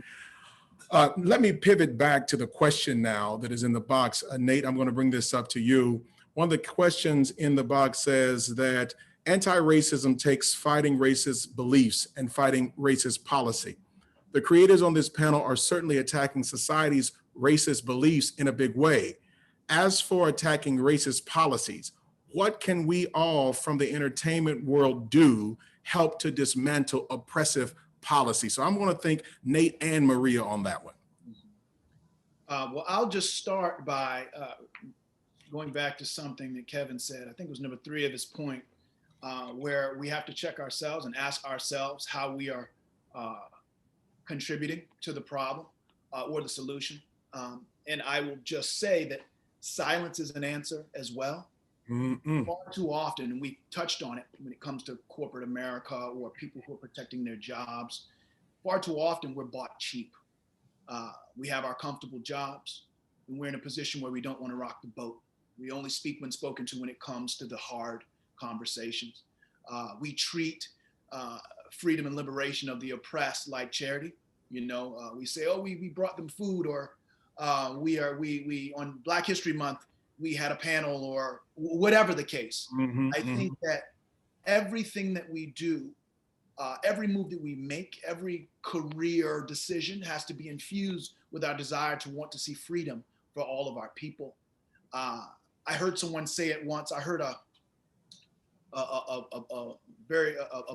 Let me pivot back to the question now that is in the box. Nate, I'm going to bring this up to you. One of the questions in the box says that anti-racism takes fighting racist beliefs and fighting racist policy. The creators on this panel are certainly attacking society's racist beliefs in a big way. As for attacking racist policies, what can we all from the entertainment world do help to dismantle oppressive policy? So I'm going to thank Nate and Maria on that one. Well, I'll just start by going back to something that Kevin said. I think it was number 3 of his point, where we have to check ourselves and ask ourselves how we are contributing to the problem or the solution. And I will just say that silence is an answer as well. Far too often, and we touched on it when it comes to corporate America or people who are protecting their jobs, far too often we're bought cheap. We have our comfortable jobs, and we're in a position where we don't want to rock the boat. We only speak when spoken to when it comes to the hard conversations. We treat freedom and liberation of the oppressed like charity. We say, oh, we brought them food, or we on Black History Month, we had a panel, or whatever the case. I think that everything that we do, every move that we make, every career decision has to be infused with our desire to want to see freedom for all of our people. I heard someone say it once. I heard a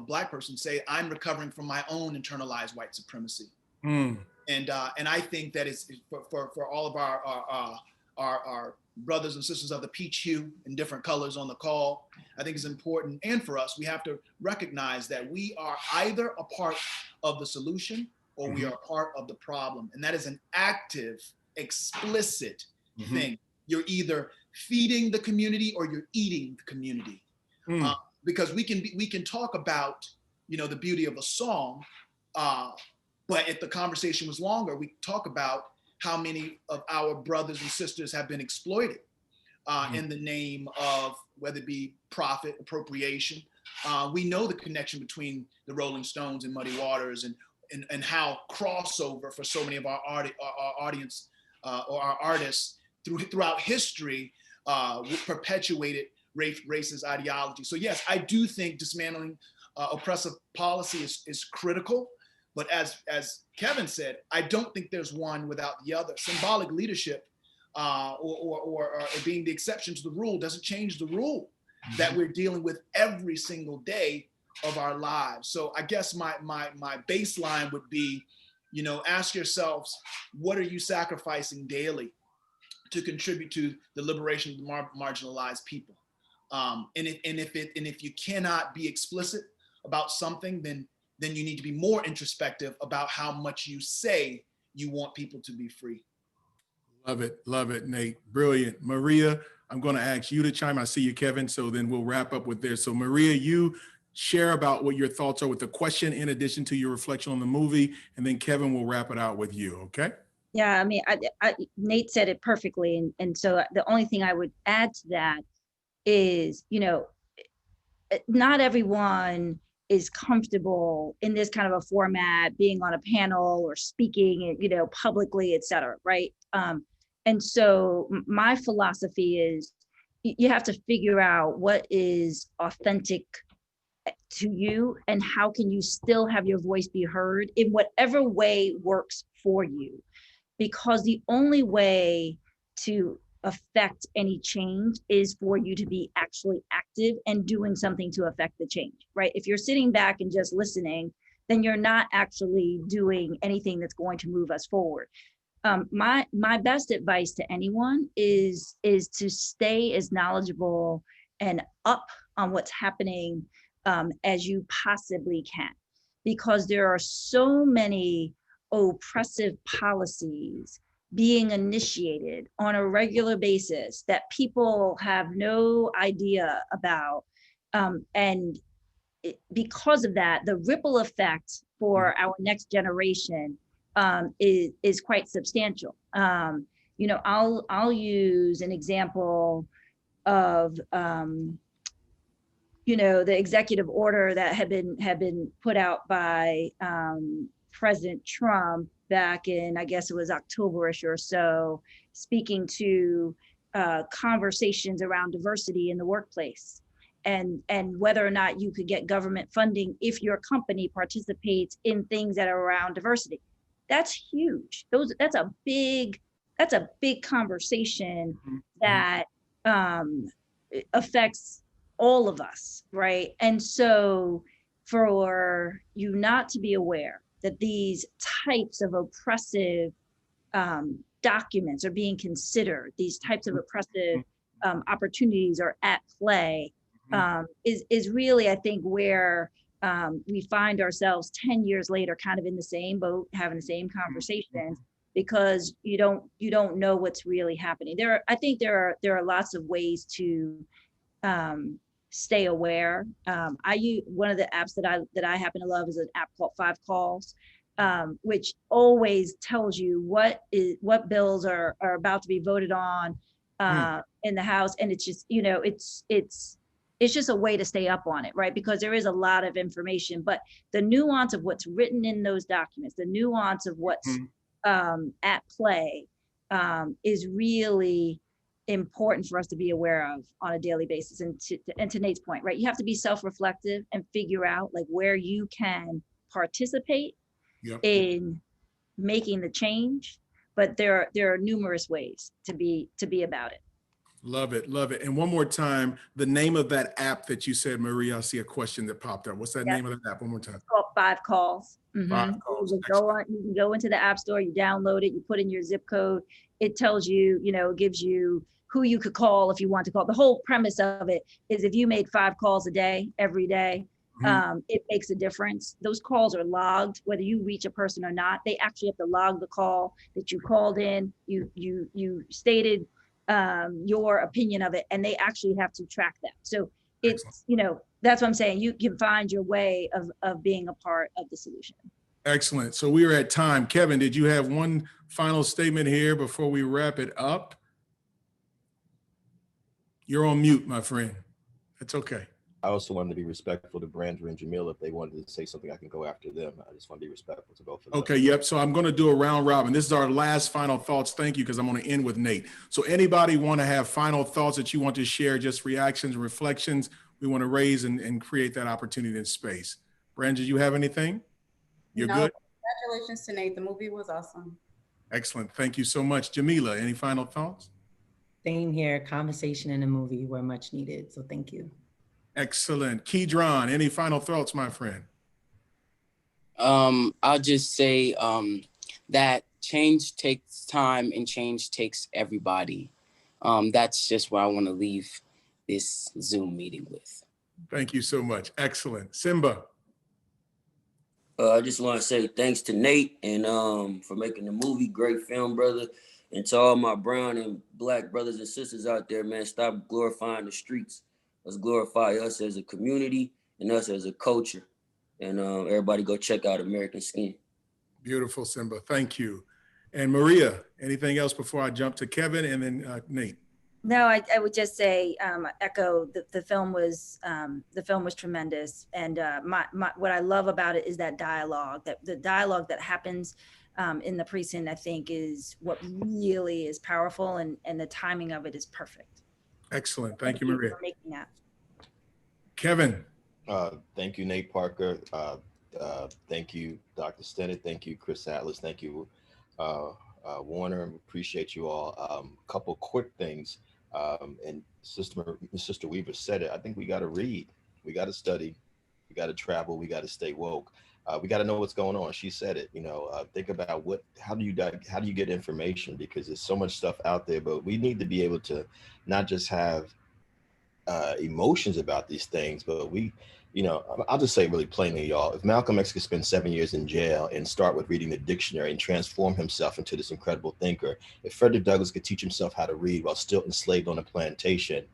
Black person say, I'm recovering from my own internalized white supremacy. And I think that it's for all of our brothers and sisters of the peach hue in different colors on the call, I think it's important. And for us, we have to recognize that we are either a part of the solution or we are a part of the problem. And that is an active, explicit thing. You're either feeding the community or you're eating the community. Because we can talk about, the beauty of a song, but if the conversation was longer, we talk about how many of our brothers and sisters have been exploited in the name of whether it be profit, appropriation. We know the connection between the Rolling Stones and Muddy Waters, and how crossover for so many of our audience or our artists throughout history perpetuated racist ideology. So yes, I do think dismantling oppressive policy is critical. But as Kevin said, I don't think there's one without the other. Symbolic leadership or being the exception to the rule doesn't change the rule that we're dealing with every single day of our lives. So I guess my baseline would be, ask yourselves, what are you sacrificing daily to contribute to the liberation of the marginalized people? And if you cannot be explicit about something, then you need to be more introspective about how much you say you want people to be free. Love it, Nate. Brilliant. Maria, I'm going to ask you to chime. I see you, Kevin. So then we'll wrap up with this. So Maria, you share about what your thoughts are with the question in addition to your reflection on the movie, and then Kevin will wrap it out with you, okay? Yeah, I mean, Nate said it perfectly. And so the only thing I would add to that is, not everyone is comfortable in this kind of a format, being on a panel or speaking, publicly, et cetera, right? And so my philosophy is you have to figure out what is authentic to you and how can you still have your voice be heard in whatever way works for you. Because the only way to affect any change is for you to be actually active and doing something to affect the change, right? If you're sitting back and just listening, then you're not actually doing anything that's going to move us forward. My best advice to anyone is to stay as knowledgeable and up on what's happening as you possibly can, because there are so many oppressive policies being initiated on a regular basis that people have no idea about. And because of that, the ripple effect for our next generation is quite substantial. I'll use an example of the executive order that had been put out by President Trump back in, I guess it was October-ish or so, speaking to conversations around diversity in the workplace, and whether or not you could get government funding if your company participates in things that are around diversity. That's huge. That's a big conversation that affects all of us, right? And so for you not to be aware that these types of oppressive documents are being considered, these types of oppressive opportunities are at play, is really, I think, where we find ourselves 10 years later kind of in the same boat, having the same conversations, because you don't know what's really happening. I think there are lots of ways to stay aware. I use one of the apps that I happen to love is an app called 5 Calls, which always tells you what bills are about to be voted on in the House, and it's just it's just a way to stay up on it, right? Because there is a lot of information, but the nuance of what's written in those documents, the nuance of what's at play is really important for us to be aware of on a daily basis. And to Nate's point, right? You have to be self-reflective and figure out like where you can participate in making the change, but there are numerous ways to be about it. Love it, love it. And one more time, the name of that app that you said, Maria, I see a question that popped up. What's that name of that app? One more time. It's called 5 Calls. 5 Calls. You can go into the App Store, you download it, you put in your zip code. It tells you, gives you who you could call if you want to call. The whole premise of it is if you made 5 calls a day, every day, it makes a difference. Those calls are logged, whether you reach a person or not. They actually have to log the call that you called in. You stated your opinion of it, and they actually have to track that. So it's, that's what I'm saying. You can find your way of being a part of the solution. Excellent. So we are at time. Kevin, did you have one final statement here before we wrap it up? You're on mute, my friend. That's okay. I also wanted to be respectful to Brandra and Jamila. If they wanted to say something, I can go after them. I just want to be respectful to both of them. Okay, yep. So I'm going to do a round robin. This is our last final thoughts. Thank you, because I'm going to end with Nate. So anybody want to have final thoughts that you want to share, just reactions, reflections, we want to raise and create that opportunity in space. Brandra, you have anything? You're good? Congratulations to Nate. The movie was awesome. Excellent. Thank you so much. Jamila, any final thoughts? Same here. Conversation and a movie were much needed. So thank you. Excellent. Keedron, any final thoughts, my friend? I'll just say that change takes time and change takes everybody. That's just what I want to leave this Zoom meeting with. Thank you so much. Excellent. Symba. I just want to say thanks to Nate and for making the movie. Great film, brother. And to all my brown and black brothers and sisters out there, man, stop glorifying the streets. Let's glorify us as a community and us as a culture. And everybody go check out American Skin. Beautiful, Symba. Thank you. And Maria, anything else before I jump to Kevin and then Nate? No, I would just say echo the film was tremendous, and what I love about it is that dialogue, that the dialogue that happens in the precinct, I think, is what really is powerful, and the timing of it is perfect. Excellent. Thank you, Maria. For making that. Kevin. Thank you, Nate Parker. Thank you, Dr. Stinnett. Thank you, Chris Atlas. Thank you, Warner. Appreciate you all. Couple quick things. And Sister Weaver said it. I think we got to read. We got to study. We got to travel. We got to stay woke. We got to know what's going on. She said it. Think about how do you get information, because there's so much stuff out there. But we need to be able to not just have emotions about these things, but I'll just say really plainly, y'all. If Malcolm X could spend 7 years in jail and start with reading the dictionary and transform himself into this incredible thinker, if Frederick Douglass could teach himself how to read while still enslaved on a plantation,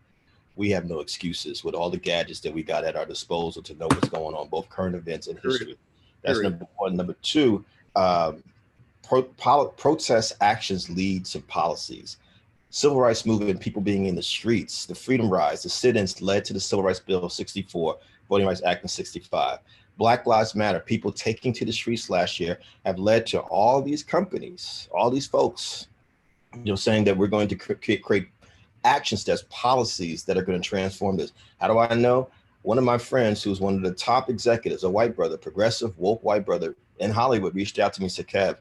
we have no excuses with all the gadgets that we got at our disposal to know what's going on, both current events and history. That's number one. Number two, protest actions lead to policies. Civil rights movement, people being in the streets, the freedom rise, the sit-ins led to the Civil Rights Bill of 64, Voting Rights Act in 65. Black Lives Matter, people taking to the streets last year have led to all these companies, all these folks, saying that we're going to create action steps, policies that are going to transform this. How do I know? One of my friends, who's one of the top executives, a white brother, progressive, woke white brother in Hollywood, reached out to me and said, Kev,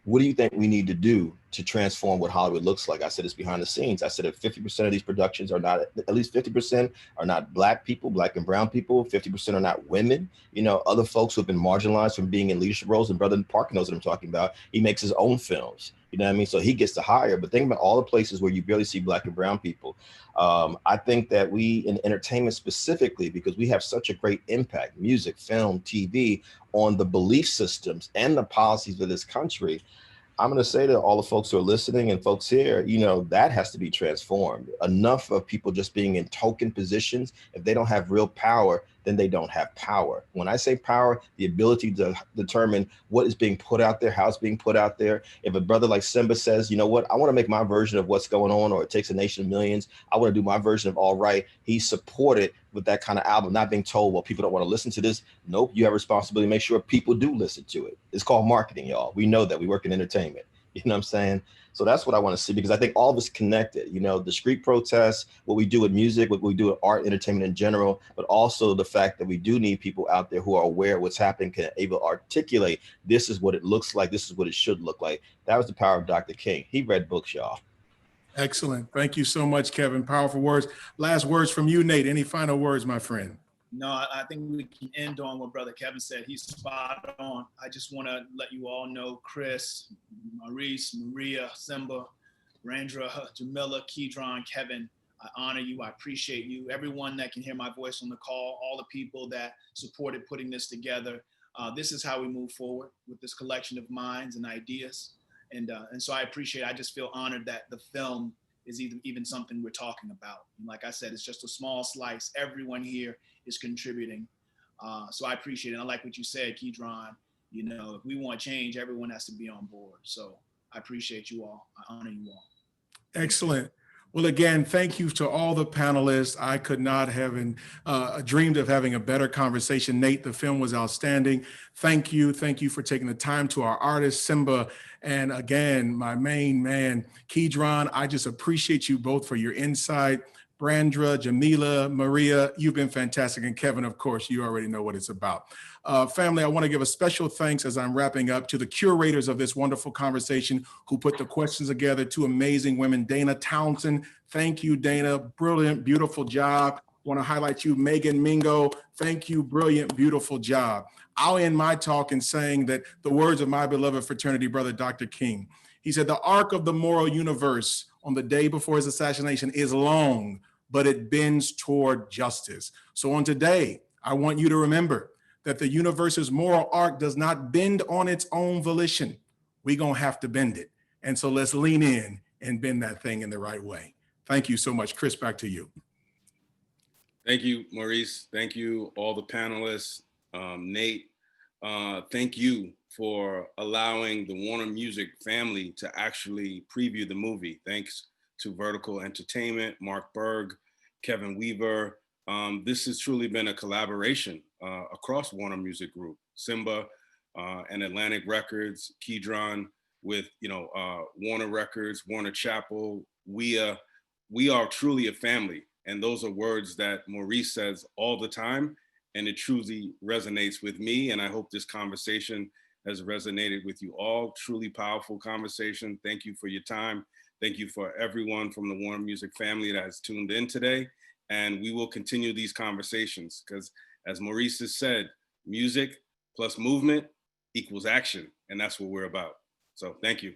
what do you think we need to do to transform what Hollywood looks like? I said, it's behind the scenes. I said, if 50% of these productions are not, at least 50% are not Black people, Black and brown people, 50% are not women, other folks who have been marginalized from being in leadership roles. And Brother Parker knows what I'm talking about. He makes his own films, you know what I mean? So he gets to hire, but think about all the places where you barely see Black and brown people. I think that we, in entertainment specifically, because we have such a great impact, music, film, TV, on the belief systems and the policies of this country, I'm going to say to all the folks who are listening and folks here, that has to be transformed. Enough of people just being in token positions. If they don't have real power, then they don't have power. When I say power, the ability to determine what is being put out there, how it's being put out there. If a brother like Symba says, you know what, I want to make my version of what's going on, or It Takes a Nation of Millions, I want to do my version of All Right. He's supported with that kind of album, not being told, well, people don't want to listen to this. Nope, you have a responsibility to make sure people do listen to it. It's called marketing, y'all. We know that. We work in entertainment. You know what I'm saying? So that's what I want to see, because I think all of us connected, the street protests, what we do with music, what we do with art, entertainment in general, but also the fact that we do need people out there who are aware of what's happening, can able to articulate, this is what it looks like, this is what it should look like. That was the power of Dr. King. He read books, y'all. Excellent. Thank you so much, Kevin. Powerful words. Last words from you, Nate. Any final words, my friend? No, I think we can end on what Brother Kevin said. He's spot on. I just want to let you all know, Chris, Maurice, Maria, Symba, Brandra, Jamila, Keedron, Kevin, I honor you. I appreciate you. Everyone that can hear my voice on the call, all the people that supported putting this together. This is how we move forward with this collection of minds and ideas. And so I appreciate it. I just feel honored that the film is even something we're talking about. And like I said, it's just a small slice. Everyone here is contributing. So I appreciate it. I like what you said, Keedron. If we want change, everyone has to be on board. So I appreciate you all. I honor you all. Excellent. Well, again, thank you to all the panelists. I could not have dreamed of having a better conversation. Nate, the film was outstanding. Thank you. Thank you for taking the time. To our artist, Symba, and again, my main man, Keedron. I just appreciate you both for your insight. Brandra, Jamila, Maria, you've been fantastic. And Kevin, of course, you already know what it's about. Family, I want to give a special thanks as I'm wrapping up to the curators of this wonderful conversation who put the questions together, two amazing women. Dana Townsend, thank you, Dana. Brilliant, beautiful job. Want to highlight you, Megan Mingo. Thank you, brilliant, beautiful job. I'll end my talk in saying that the words of my beloved fraternity brother, Dr. King. He said, the arc of the moral universe on the day before his assassination is long, but it bends toward justice. So on today, I want you to remember that the universe's moral arc does not bend on its own volition. We're gonna have to bend it. And so let's lean in and bend that thing in the right way. Thank you so much. Chris, back to you. Thank you, Maurice. Thank you, all the panelists. Nate, thank you for allowing the Warner Music family to actually preview the movie. Thanks to Vertical Entertainment, Mark Berg, Kevin Weaver. This has truly been a collaboration across Warner Music Group, Symba and Atlantic Records, Keedron with Warner Records, Warner Chappell. We are truly a family, and those are words that Maurice says all the time, and it truly resonates with me. And I hope this conversation has resonated with you all. Truly powerful conversation. Thank you for your time. Thank you for everyone from the Warner Music family that has tuned in today. And we will continue these conversations, because As Maurice has said, music plus movement equals action. And that's what we're about. So thank you.